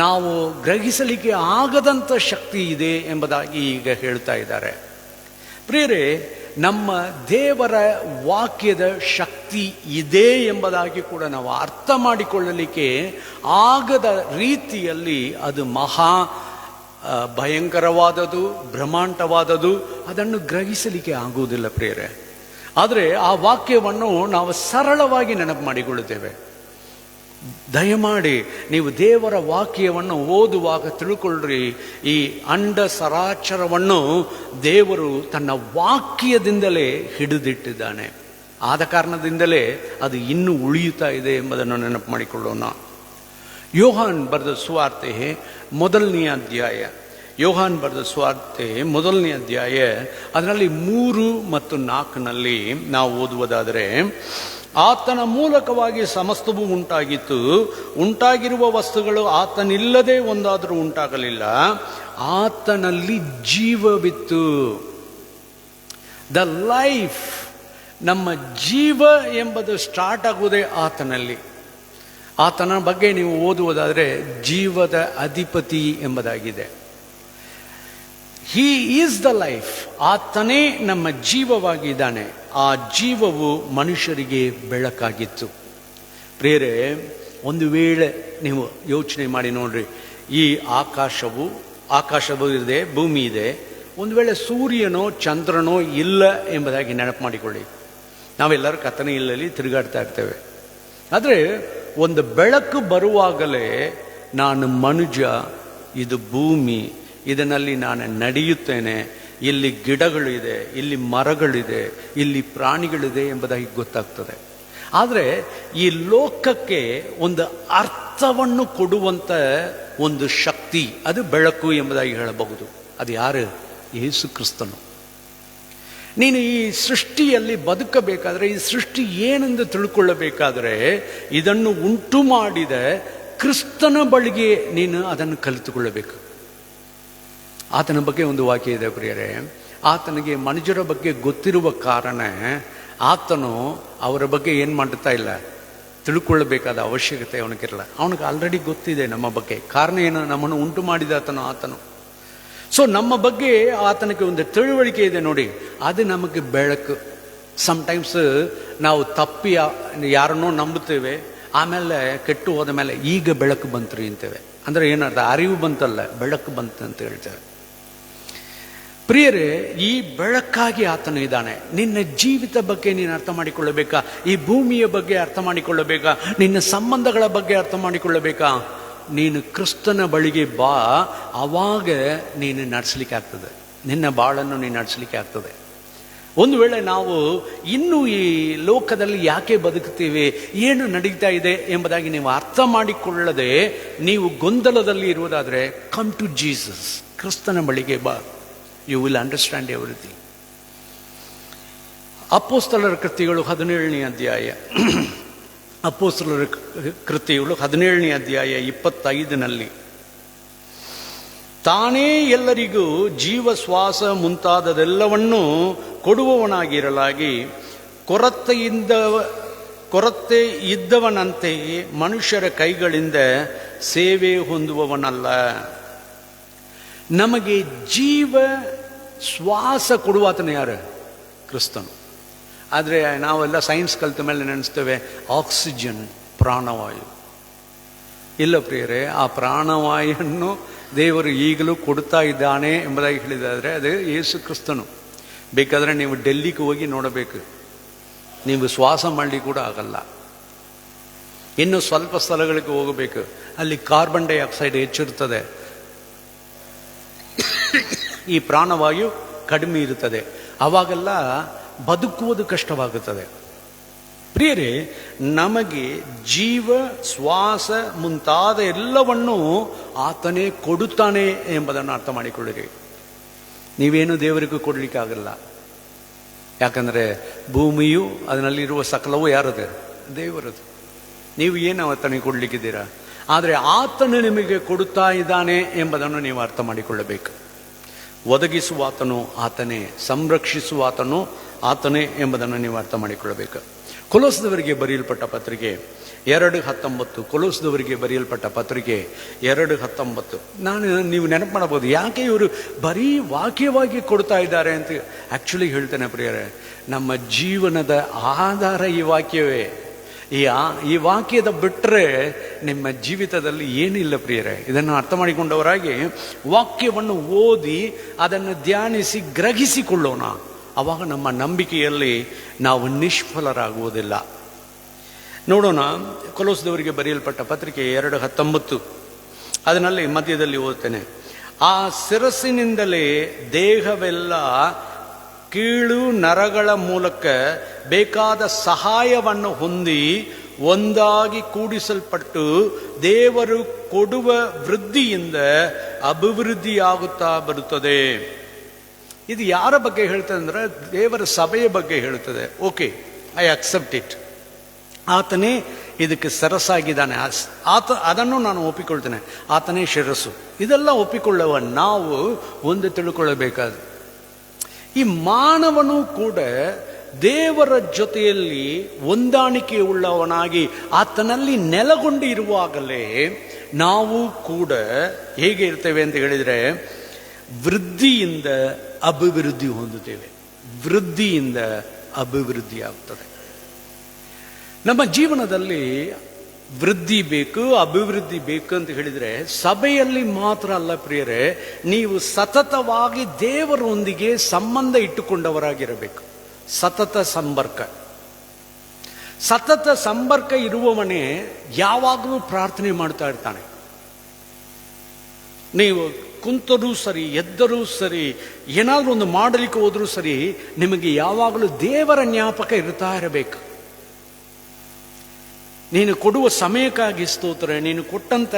ನಾವು ಗ್ರಹಿಸಲಿಕ್ಕೆ ಆಗದಂಥ ಶಕ್ತಿ ಇದೆ ಎಂಬುದಾಗಿ ಈಗ ಹೇಳ್ತಾ ಇದ್ದಾರೆ. ಪ್ರಿಯರೇ, ನಮ್ಮ ದೇವರ ವಾಕ್ಯದ ಶಕ್ತಿ ಇದೆ ಎಂಬುದಾಗಿ ಕೂಡ ನಾವು ಅರ್ಥ ಮಾಡಿಕೊಳ್ಳಲಿಕ್ಕೆ ಆಗದ ರೀತಿಯಲ್ಲಿ ಅದು ಮಹಾ ಭಯಂಕರವಾದದು, ಬ್ರಹ್ಮಾಂಡವಾದದು. ಅದನ್ನು ಗ್ರಹಿಸಲಿಕ್ಕೆ ಆಗುವುದಿಲ್ಲ ಪ್ರಿಯರೇ. ಆದರೆ ಆ ವಾಕ್ಯವನ್ನು ನಾವು ಸರಳವಾಗಿ ನೆನಪು ಮಾಡಿಕೊಳ್ಳುತ್ತೇವೆ. ದಯಮಾಡಿ ನೀವು ದೇವರ ವಾಕ್ಯವನ್ನು ಓದುವಾಗ ತಿಳ್ಕೊಳ್ರಿ, ಈ ಅಂಡ ಸರಾಚರವನ್ನು ದೇವರು ತನ್ನ ವಾಕ್ಯದಿಂದಲೇ ಹಿಡಿದಿಟ್ಟಿದ್ದಾನೆ. ಆದ ಕಾರಣದಿಂದಲೇ ಅದು ಇನ್ನೂ ಉಳಿಯುತ್ತಾ ಇದೆ ಎಂಬುದನ್ನು ನೆನಪು ಮಾಡಿಕೊಳ್ಳೋಣ. ಯೋಹಾನ್ ಬರೆದ ಸುವಾರ್ತೆ ಮೊದಲನೆಯ ಅಧ್ಯಾಯ, ಯೋಹಾನ್ ಬರೆದ ಸುವಾರ್ತೆ ಮೊದಲನೇ ಅಧ್ಯಾಯ, ಅದರಲ್ಲಿ 3 ಮತ್ತು 4 ನಾವು ಓದುವುದಾದರೆ, ಆತನ ಮೂಲಕವಾಗಿ ಸಮಸ್ತವೂ ಉಂಟಾಗಿತ್ತು, ಉಂಟಾಗಿರುವ ವಸ್ತುಗಳು ಆತನಿಲ್ಲದೆ ಒಂದಾದರೂ ಉಂಟಾಗಲಿಲ್ಲ, ಆತನಲ್ಲಿ ಜೀವವಿತ್ತು. ದ ಲೈಫ್, ನಮ್ಮ ಜೀವ ಎಂಬುದು ಸ್ಟಾರ್ಟ್ ಆಗುವುದೇ ಆತನಲ್ಲಿ. ಆತನ ಬಗ್ಗೆ ನೀವು ಓದುವುದಾದರೆ ಜೀವದ ಅಧಿಪತಿ ಎಂಬುದಾಗಿದೆ. He is the life. ಆತನೇ ನಮ್ಮ ಜೀವವಾಗಿದ್ದಾನೆ. ಆ ಜೀವವು ಮನುಷ್ಯರಿಗೆ ಬೆಳಕಾಗಿತ್ತು. ಪ್ರಿಯರೇ, ಒಂದು ವೇಳೆ ನೀವು ಯೋಚನೆ ಮಾಡಿ ನೋಡ್ರಿ, ಈ ಆಕಾಶವು ಇದೆ, ಭೂಮಿ ಇದೆ. ಒಂದು ವೇಳೆ ಸೂರ್ಯನೋ ಚಂದ್ರನೋ ಇಲ್ಲ ಎಂಬುದಾಗಿ ನೆನಪು ಮಾಡಿಕೊಳ್ಳಿ. ನಾವೆಲ್ಲರೂ ಕತ್ತನೆ ಇಲ್ಲಲ್ಲಿ ತಿರುಗಾಡ್ತಾ ಇರ್ತೇವೆ. ಆದರೆ ಒಂದು ಬೆಳಕು ಬರುವಾಗಲೇ ನಾನು ಮನುಜ, ಇದು ಭೂಮಿ, ಇದರಲ್ಲಿ ನಾನು ನಡೆಯುತ್ತೇನೆ, ಇಲ್ಲಿ ಗಿಡಗಳಿದೆ, ಇಲ್ಲಿ ಮರಗಳಿದೆ, ಇಲ್ಲಿ ಪ್ರಾಣಿಗಳಿದೆ ಎಂಬುದಾಗಿ ಗೊತ್ತಾಗ್ತದೆ. ಆದರೆ ಈ ಲೋಕಕ್ಕೆ ಒಂದು ಅರ್ಥವನ್ನು ಕೊಡುವಂಥ ಒಂದು ಶಕ್ತಿ, ಅದು ಬೆಳಕು ಎಂಬುದಾಗಿ ಹೇಳಬಹುದು. ಅದು ಯಾರು? ಯೇಸು ಕ್ರಿಸ್ತನು. ನೀನು ಈ ಸೃಷ್ಟಿಯಲ್ಲಿ ಬದುಕಬೇಕಾದ್ರೆ, ಈ ಸೃಷ್ಟಿ ಏನೆಂದು ತಿಳ್ಕೊಳ್ಳಬೇಕಾದ್ರೆ, ಇದನ್ನು ಉಂಟು ಮಾಡಿದ ಕ್ರಿಸ್ತನ ಬಳಿಗೆ ನೀನು ಅದನ್ನು ಕಲಿತುಕೊಳ್ಳಬೇಕು. ಆತನ ಬಗ್ಗೆ ಒಂದು ವಾಕ್ಯ ಇದೆ ಪ್ರಿಯರೇ. ಆತನಿಗೆ ಮನುಷ್ಯರ ಬಗ್ಗೆ ಗೊತ್ತಿರುವ ಕಾರಣ ಆತನು ಅವರ ಬಗ್ಗೆ ಏನು ಮಾಡುತ್ತಾ ಇಲ್ಲ, ತಿಳ್ಕೊಳ್ಳಬೇಕಾದ ಅವಶ್ಯಕತೆ ಅವನಿಗಿರಲ್ಲ. ಅವನಿಗೆ ಆಲ್ರೆಡಿ ಗೊತ್ತಿದೆ ನಮ್ಮ ಬಗ್ಗೆ. ಕಾರಣ ಏನು? ನಮ್ಮನ್ನು ಉಂಟು ಮಾಡಿದ ಆತನು. ಸೊ ನಮ್ಮ ಬಗ್ಗೆ ಆತನಿಗೆ ಒಂದು ತಿಳುವಳಿಕೆ ಇದೆ ನೋಡಿ, ಅದು ನಮಗೆ ಬೆಳಕು. ಸಮ್ಟೈಮ್ಸ್ ನಾವು ತಪ್ಪಿ ಯಾರನ್ನೋ ನಂಬುತ್ತೇವೆ, ಆಮೇಲೆ ಕೆಟ್ಟು ಹೋದ ಮೇಲೆ ಈಗ ಬೆಳಕು ಬಂತ್ರಿ ಅಂತೇವೆ. ಅಂದರೆ ಏನರ್ಥ? ಅರಿವು ಬಂತಲ್ಲ, ಬೆಳಕು ಬಂತು ಅಂತ ಹೇಳ್ತೇವೆ. ಪ್ರಿಯರೇ, ಈ ಬೆಳಕಾಗಿ ಆತನು ಇದ್ದಾನೆ. ನಿನ್ನ ಜೀವಿತ ಬಗ್ಗೆ ನೀನು ಅರ್ಥ ಮಾಡಿಕೊಳ್ಳಬೇಕಾ? ಈ ಭೂಮಿಯ ಬಗ್ಗೆ ಅರ್ಥ ಮಾಡಿಕೊಳ್ಳಬೇಕಾ? ನಿನ್ನ ಸಂಬಂಧಗಳ ಬಗ್ಗೆ ಅರ್ಥ ಮಾಡಿಕೊಳ್ಳಬೇಕಾ? ನೀನು ಕ್ರಿಸ್ತನ ಬಳಿಗೆ ಬಾ, ಆವಾಗ ನೀನು ನಡೆಸಲಿಕ್ಕೆ ಆಗ್ತದೆ. ನಿನ್ನ ಬಾಳನ್ನು ನೀನು ನಡೆಸಲಿಕ್ಕೆ ಆಗ್ತದೆ. ಒಂದು ವೇಳೆ ನಾವು ಇನ್ನೂ ಈ ಲೋಕದಲ್ಲಿ ಯಾಕೆ ಬದುಕುತ್ತೀವಿ, ಏನು ನಡೀತಾ ಇದೆ ಎಂಬುದಾಗಿ ನೀವು ಅರ್ಥ ಮಾಡಿಕೊಳ್ಳದೆ ನೀವು ಗೊಂದಲದಲ್ಲಿ ಇರುವುದಾದರೆ, ಕಮ್ ಟು ಜೀಸಸ್, ಕ್ರಿಸ್ತನ ಬಳಿಗೆ ಬಾ. You will understand everything. ಅಪೊಸ್ತಲರ ಕೃತ್ಯಗಳು 17ನೇ ಅಧ್ಯಾಯ, ಅಪೊಸ್ತಲರ ಕೃತ್ಯಗಳು 17ನೇ ಅಧ್ಯಾಯ 25 ತಾನೇ ಎಲ್ಲರಿಗೂ ಜೀವ ಶ್ವಾಸ ಮುಂತಾದದೆಲ್ಲವನ್ನೂ ಕೊಡುವವನಾಗಿರಲಾಗಿ ಕೊರತೆ ಇದ್ದವನಂತೆ ಮನುಷ್ಯರ ಕೈಗಳಿಂದ ಸೇವೆ ಹೊಂದುವವನಲ್ಲ. ನಮಗೆ ಜೀವ ಶ್ವಾಸ ಕೊಡುವಾತನು ಯಾರು? ಕ್ರಿಸ್ತನು. ಆದರೆ ನಾವೆಲ್ಲ ಸೈನ್ಸ್ ಕಲಿತ ಮೇಲೆ ನೆನೆಸ್ತೇವೆ ಆಕ್ಸಿಜನ್, ಪ್ರಾಣವಾಯು. ಇಲ್ಲ ಪ್ರಿಯರೇ, ಆ ಪ್ರಾಣವಾಯುವನ್ನು ದೇವರು ಈಗಲೂ ಕೊಡ್ತಾ ಇದ್ದಾನೆ ಎಂಬುದಾಗಿ ಹೇಳಿದಾದರೆ ಅದು ಯೇಸು ಕ್ರಿಸ್ತನು. ಬೇಕಾದರೆ ನೀವು ಡೆಲ್ಲಿಗೆ ಹೋಗಿ ನೋಡಬೇಕು, ನೀವು ಶ್ವಾಸ ಮಾಡಲಿ ಕೂಡ ಆಗಲ್ಲ. ಇನ್ನು ಸ್ವಲ್ಪ ಸ್ಥಳಗಳಿಗೆ ಹೋಗಬೇಕು, ಅಲ್ಲಿ ಕಾರ್ಬನ್ ಡೈಆಕ್ಸೈಡ್ ಹೆಚ್ಚಿರ್ತದೆ, ಈ ಪ್ರಾಣವಾಯು ಕಡಿಮೆ ಇರುತ್ತದೆ. ಆವಾಗೆಲ್ಲ ಬದುಕುವುದು ಕಷ್ಟವಾಗುತ್ತದೆ. ಪ್ರಿಯರೇ, ನಮಗೆ ಜೀವ ಶ್ವಾಸ ಮುಂತಾದ ಎಲ್ಲವನ್ನೂ ಆತನೇ ಕೊಡುತ್ತಾನೆ ಎಂಬುದನ್ನು ಅರ್ಥ ಮಾಡಿಕೊಳ್ಳಿರಿ. ನೀವೇನು ದೇವರಿಗೂ ಕೊಡಲಿಕ್ಕಾಗಲ್ಲ. ಯಾಕಂದರೆ ಭೂಮಿಯು ಅದರಲ್ಲಿರುವ ಸಕಲವೂ ಯಾರದು? ದೇವರದು. ನೀವು ಏನು ಆತನಿಗೆ ಕೊಡಲಿಕ್ಕಿದ್ದೀರಾ? ಆದರೆ ಆತನು ನಿಮಗೆ ಕೊಡುತ್ತಾ ಇದ್ದಾನೆ ಎಂಬುದನ್ನು ನೀವು ಅರ್ಥ ಮಾಡಿಕೊಳ್ಳಬೇಕು. ಒದಗಿಸುವಾತನು ಆತನೇ, ಸಂರಕ್ಷಿಸುವಾತನು ಆತನೇ ಎಂಬುದನ್ನು ನೀವು ಅರ್ಥ ಮಾಡಿಕೊಳ್ಳಬೇಕು. ಕೊಲೋಸದವರಿಗೆ ಬರೆಯಲ್ಪಟ್ಟ ಪತ್ರಿಕೆ 2:19, ಕೊಲೋಸದವರಿಗೆ ಬರೆಯಲ್ಪಟ್ಟ ಪತ್ರಿಕೆ 2:19. ನೀವು ನೆನಪು ಮಾಡಬಹುದು, ಯಾಕೆ ಇವರು ಬರೀ ವಾಕ್ಯವಾಗಿ ಕೊಡ್ತಾ ಇದ್ದಾರೆ ಅಂತ. ಆ್ಯಕ್ಚುಲಿ ಹೇಳ್ತೇನೆ ಪ್ರಿಯರೇ, ನಮ್ಮ ಜೀವನದ ಆಧಾರ ಈ ವಾಕ್ಯವೇ. ಈ ವಾಕ್ಯದ ಬಿಟ್ಟರೆ ನಿಮ್ಮ ಜೀವಿತದಲ್ಲಿ ಏನಿಲ್ಲ ಪ್ರಿಯರೇ. ಇದನ್ನು ಅರ್ಥ ಮಾಡಿಕೊಂಡವರಾಗಿ ವಾಕ್ಯವನ್ನು ಓದಿ ಅದನ್ನು ಧ್ಯಾನಿಸಿ ಗ್ರಹಿಸಿಕೊಳ್ಳೋಣ. ಆವಾಗ ನಮ್ಮ ನಂಬಿಕೆಯಲ್ಲಿ ನಾವು ನಿಷ್ಫಲರಾಗುವುದಿಲ್ಲ. ನೋಡೋಣ, ಕೊಲೋಸದವರಿಗೆ ಬರೆಯಲ್ಪಟ್ಟ ಪತ್ರಿಕೆ 2:19. ಅದರಲ್ಲಿ ಮಧ್ಯದಲ್ಲಿ ಓದ್ತೇನೆ. ಆ ಶಿರಸ್ಸಿನಿಂದಲೇ ದೇಹವೆಲ್ಲ ಕೀಳು ನರಗಳ ಮೂಲಕ ಬೇಕಾದ ಸಹಾಯವನ್ನು ಹೊಂದಿ ಒಂದಾಗಿ ಕೂಡಿಸಲ್ಪಟ್ಟು ದೇವರು ಕೊಡುವ ವೃದ್ಧಿಯಿಂದ ಅಭಿವೃದ್ಧಿಯಾಗುತ್ತಾ ಬರುತ್ತದೆ. ಇದು ಯಾರ ಬಗ್ಗೆ ಹೇಳ್ತದೆ ಅಂದರೆ ದೇವರ ಸಭೆಯ ಬಗ್ಗೆ ಹೇಳುತ್ತದೆ. Okay, I accept it. ಆತನೇ ಇದಕ್ಕೆ ಸರಸಾಗಿದ್ದಾನೆ, ಅದನ್ನು ನಾನು ಒಪ್ಪಿಕೊಳ್ತೇನೆ. ಆತನೇ ಶಿರಸ್ಸು. ಇದೆಲ್ಲ ಒಪ್ಪಿಕೊಳ್ಳುವ ನಾವು ಒಂದು ತಿಳ್ಕೊಳ್ಳಬೇಕಾದ, ಈ ಮಾನವನು ಕೂಡ ದೇವರ ಜೊತೆಯಲ್ಲಿ ಹೊಂದಾಣಿಕೆ ಉಳ್ಳವನಾಗಿ ಆತನಲ್ಲಿ ನೆಲೆಗೊಂಡು ಇರುವಾಗಲೇ ನಾವು ಕೂಡ ಹೇಗೆ ಇರ್ತೇವೆ ಅಂತ ಹೇಳಿದರೆ ವೃದ್ಧಿಯಿಂದ ಅಭಿವೃದ್ಧಿ ಹೊಂದುತ್ತೇವೆ. ವೃದ್ಧಿಯಿಂದ ಅಭಿವೃದ್ಧಿ ಆಗ್ತದೆ. ನಮ್ಮ ಜೀವನದಲ್ಲಿ ವೃದ್ಧಿ ಬೇಕು, ಅಭಿವೃದ್ಧಿ ಬೇಕು ಅಂತ ಹೇಳಿದರೆ ಸಭೆಯಲ್ಲಿ ಮಾತ್ರ ಅಲ್ಲ ಪ್ರಿಯರೇ, ನೀವು ಸತತವಾಗಿ ದೇವರೊಂದಿಗೆ ಸಂಬಂಧ ಇಟ್ಟುಕೊಂಡವರಾಗಿರಬೇಕು. ಸತತ ಸಂಪರ್ಕ ಇರುವವನೇ ಯಾವಾಗಲೂ ಪ್ರಾರ್ಥನೆ ಮಾಡ್ತಾ ಇರ್ತಾನೆ. ನೀವು ಕುಂತರೂ ಸರಿ, ಎದ್ದರೂ ಸರಿ, ಏನಾದರೂ ಒಂದು ಮಾಡಲಿಕ್ಕೆ ಹೋದರೂ ಸರಿ, ನಿಮಗೆ ಯಾವಾಗಲೂ ದೇವರ ಜ್ಞಾಪಕ ಇರ್ತಾ ಇರಬೇಕು. ನೀನು ಕೊಡುವ ಸಮಯಕ್ಕಾಗಿ ಸ್ತೋತ್ರ. ನೀನು ಕೊಟ್ಟಂತ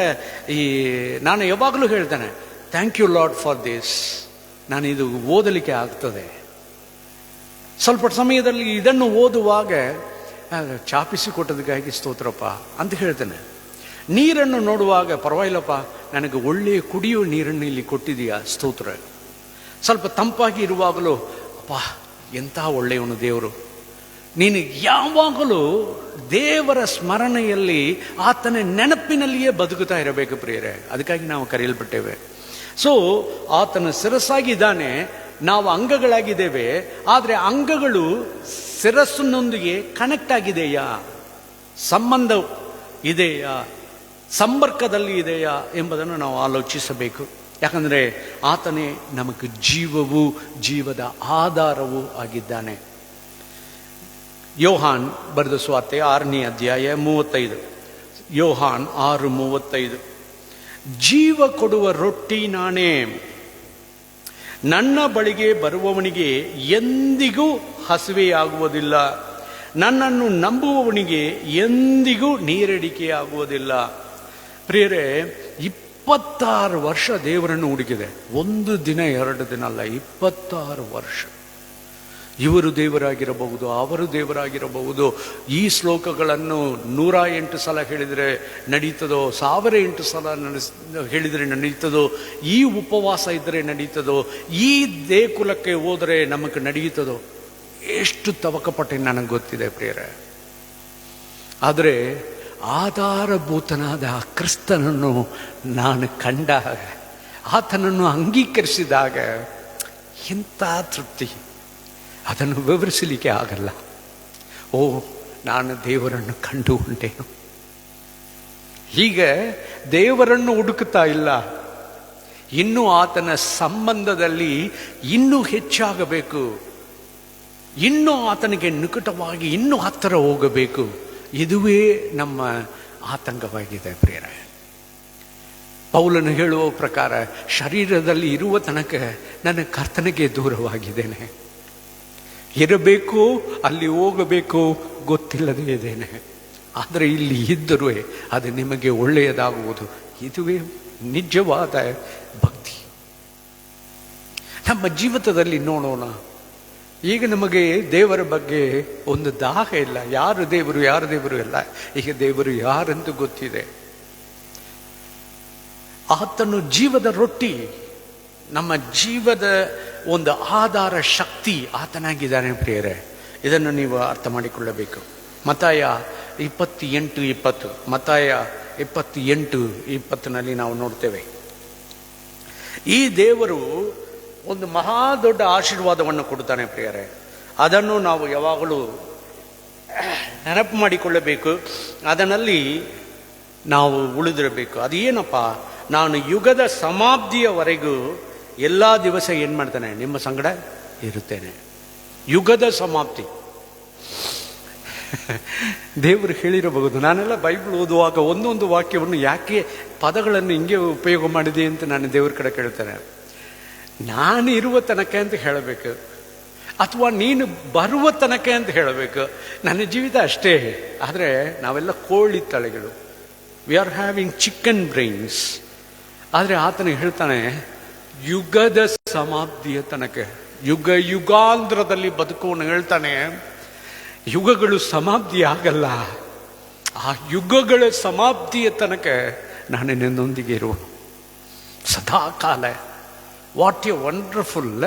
ನಾನು ಯಾವಾಗಲೂ ಹೇಳ್ತೇನೆ, thank you lord for this. ನಾನು ಇದು ಓದಲಿಕ್ಕೆ ಆಗ್ತದೆ. ಸ್ವಲ್ಪ ಸಮಯದಲ್ಲಿ ಇದನ್ನು ಓದುವಾಗ ಚಾಪಿಸಿ ಕೊಟ್ಟದಕ್ಕಾಗಿ ಸ್ತೋತ್ರಪ್ಪ ಅಂತ ಹೇಳ್ತೇನೆ. ನೀರನ್ನು ನೋಡುವಾಗ ಪರವಾಗಿಲ್ಲಪ್ಪ, ನನಗೆ ಒಳ್ಳೆಯ ಕುಡಿಯುವ ನೀರನ್ನು ಇಲ್ಲಿ ಕೊಟ್ಟಿದೀಯಾ, ಸ್ತೋತ್ರ. ಸ್ವಲ್ಪ ತಂಪಾಗಿ ಇರುವಾಗಲೂ ಅಪ್ಪ ಎಂಥ ಒಳ್ಳೆಯವನು ದೇವರು. ನೀನು ಯಾವಾಗಲೂ ದೇವರ ಸ್ಮರಣೆಯಲ್ಲಿ, ಆತನ ನೆನಪಿನಲ್ಲಿಯೇ ಬದುಕುತ್ತಾ ಇರಬೇಕು ಪ್ರಿಯರೇ. ಅದಕ್ಕಾಗಿ ನಾವು ಕರೆಯಲ್ಪಟ್ಟೇವೆ. ಸೊ ಆತನ ಶಿರಸ್ಸಾಗಿದ್ದಾನೆ, ನಾವು ಅಂಗಗಳಾಗಿದ್ದೇವೆ. ಆದರೆ ಅಂಗಗಳು ಶಿರಸ್ಸಿನೊಂದಿಗೆ ಕನೆಕ್ಟ್ ಆಗಿದೆಯಾ, ಸಂಬಂಧ ಇದೆಯಾ, ಸಂಪರ್ಕದಲ್ಲಿ ಇದೆಯಾ ಎಂಬುದನ್ನು ನಾವು ಆಲೋಚಿಸಬೇಕು. ಯಾಕಂದರೆ ಆತನೇ ನಮಗೆ ಜೀವವೂ ಜೀವದ ಆಧಾರವೂ ಆಗಿದ್ದಾನೆ. ಯೋಹಾನ್ ಬರೆದ ಸುವಾರ್ತೆ 6ನೇ ಅಧ್ಯಾಯ 35. ಯೋಹಾನ್ 6:35. ಜೀವ ಕೊಡುವ ರೊಟ್ಟಿ ನಾನೇ, ನನ್ನ ಬಳಿಗೆ ಬರುವವನಿಗೆ ಎಂದಿಗೂ ಹಸಿವೆಯಾಗುವುದಿಲ್ಲ, ನನ್ನನ್ನು ನಂಬುವವನಿಗೆ ಎಂದಿಗೂ ನೀರಡಿಕೆಯಾಗುವುದಿಲ್ಲ. ಪ್ರಿಯರೇ, 26 ವರ್ಷ ದೇವರನ್ನು ಹುಡುಕಿದೆ. 1 ದಿನ 2 ದಿನ ಅಲ್ಲ, 26 ವರ್ಷ. ಇವರು ದೇವರಾಗಿರಬಹುದು, ಅವರು ದೇವರಾಗಿರಬಹುದು. ಈ ಶ್ಲೋಕಗಳನ್ನು 108 ಸಲ ಹೇಳಿದರೆ ನಡೀತದೋ, 1008 ಸಲ ಹೇಳಿದರೆ ನಡೀತದೋ, ಈ ಉಪವಾಸ ಇದ್ದರೆ ನಡೀತದೋ, ಈ ದೇಕುಲಕ್ಕೆ ಹೋದರೆ ನಮಗೆ ನಡೆಯುತ್ತದೋ, ಎಷ್ಟು ತವಕಪಟ್ಟೆ ನನಗೆ ಗೊತ್ತಿದೆ ಪ್ರಿಯರೇ. ಆದರೆ ಆಧಾರಭೂತನಾದ ಕ್ರಿಸ್ತನನ್ನು ನಾನು ಕಂಡಾಗ, ಆತನನ್ನು ಅಂಗೀಕರಿಸಿದಾಗ ಎಂಥ ತೃಪ್ತಿ, ಅದನ್ನು ವಿವರಿಸಲಿಕ್ಕೆ ಆಗಲ್ಲ. ಓ, ನಾನು ದೇವರನ್ನು ಕಂಡು ಉಂಟೇನು. ಹೀಗೆ ದೇವರನ್ನು ಹುಡುಕುತ್ತಾ ಇಲ್ಲ, ಇನ್ನೂ ಆತನ ಸಂಬಂಧದಲ್ಲಿ ಇನ್ನೂ ಹೆಚ್ಚಾಗಬೇಕು, ಇನ್ನೂ ಆತನಿಗೆ ನಿಕಟವಾಗಿ ಇನ್ನೂ ಹತ್ತಿರ ಹೋಗಬೇಕು. ಇದುವೇ ನಮ್ಮ ಆತಂಕವಾಗಿದೆ ಪ್ರಿಯರೇ. ಪೌಲನು ಹೇಳುವ ಪ್ರಕಾರ, ಶರೀರದಲ್ಲಿ ಇರುವ ತನಕ ನನ್ನ ಕರ್ತನಿಗೆ ದೂರವಾಗಿದ್ದೇನೆ, ಇರಬೇಕು ಅಲ್ಲಿ ಹೋಗಬೇಕು ಗೊತ್ತಿಲ್ಲದೇ ಇದ್ದೇನೆ, ಆದರೆ ಇಲ್ಲಿ ಇದ್ದರೂ ಅದು ನಿಮಗೆ ಒಳ್ಳೆಯದಾಗುವುದು. ಇದುವೇ ನಿಜವಾದ ಭಕ್ತಿ. ನಮ್ಮ ಜೀವಿತದಲ್ಲಿ ನೋಡೋಣ, ಈಗ ನಮಗೆ ದೇವರ ಬಗ್ಗೆ ಒಂದು ದಾಹ ಇಲ್ಲ. ಯಾರು ದೇವರು ಯಾರು ದೇವರು ಇಲ್ಲ, ಈಗ ದೇವರು ಯಾರೆಂದು ಗೊತ್ತಿದೆ. ಆತನು ಜೀವದ ರೊಟ್ಟಿ, ನಮ್ಮ ಜೀವದ ಒಂದು ಆಧಾರ ಶಕ್ತಿ ಆತನಾಗಿದ್ದಾನೆ ಪ್ರಿಯರೇ. ಇದನ್ನು ನೀವು ಅರ್ಥ ಮಾಡಿಕೊಳ್ಳಬೇಕು. ಮತ್ತಾಯ 28:20, ಮತ್ತಾಯ 28:20 ನಾವು ನೋಡ್ತೇವೆ, ಈ ದೇವರು ಒಂದು ಮಹಾ ದೊಡ್ಡ ಆಶೀರ್ವಾದವನ್ನು ಕೊಡ್ತಾನೆ ಪ್ರಿಯರೇ. ಅದನ್ನು ನಾವು ಯಾವಾಗಲೂ ನೆನಪು ಮಾಡಿಕೊಳ್ಳಬೇಕು, ಅದರಲ್ಲಿ ನಾವು ಉಳಿದಿರಬೇಕು. ಅದೇನಪ್ಪ, ನಾನು ಯುಗದ ಸಮಾಪ್ತಿಯವರೆಗೂ ಎಲ್ಲ ದಿವಸ ಏನು ಮಾಡ್ತಾನೆ, ನಿಮ್ಮ ಸಂಗಡ ಇರುತ್ತೇನೆ. ಯುಗದ ಸಮಾಪ್ತಿ ದೇವರು ಹೇಳಿರಬಹುದು. ನಾನೆಲ್ಲ ಬೈಬಲ್ ಓದುವಾಗ ಒಂದೊಂದು ವಾಕ್ಯವನ್ನು ಯಾಕೆ ಪದಗಳನ್ನು ಹಿಂಗೆ ಉಪಯೋಗ ಮಾಡಿದೆ ಅಂತ ನಾನು ದೇವ್ರ ಕಡೆ ಕೇಳ್ತೇನೆ. ನಾನು ಇರುವ ತನಕ ಅಂತ ಹೇಳಬೇಕು, ಅಥವಾ ನೀನು ಬರುವ ತನಕ ಅಂತ ಹೇಳಬೇಕು. ನನ್ನ ಜೀವಿತ ಅಷ್ಟೇ. ಆದರೆ ನಾವೆಲ್ಲ ಕೋಳಿ ತಲೆಗಳು, we are having chicken brains. ಆದರೆ ಆತನಿಗೆ ಹೇಳ್ತಾನೆ, ಯುಗದ ಸಮಾಪ್ತಿಯ ತನಕ, ಯುಗ ಯುಗಾಂಧ್ರದಲ್ಲಿ ಬದುಕುವನು ಹೇಳ್ತಾನೆ, ಯುಗಗಳು ಸಮಾಪ್ತಿ ಆಗಲ್ಲ, ಆ ಯುಗಗಳ ಸಮಾಪ್ತಿಯ ತನಕ ನಾನು ನಿನ್ನೊಂದಿಗೆ ಇರುವ ಸದಾ ಕಾಲ. What a wonderful.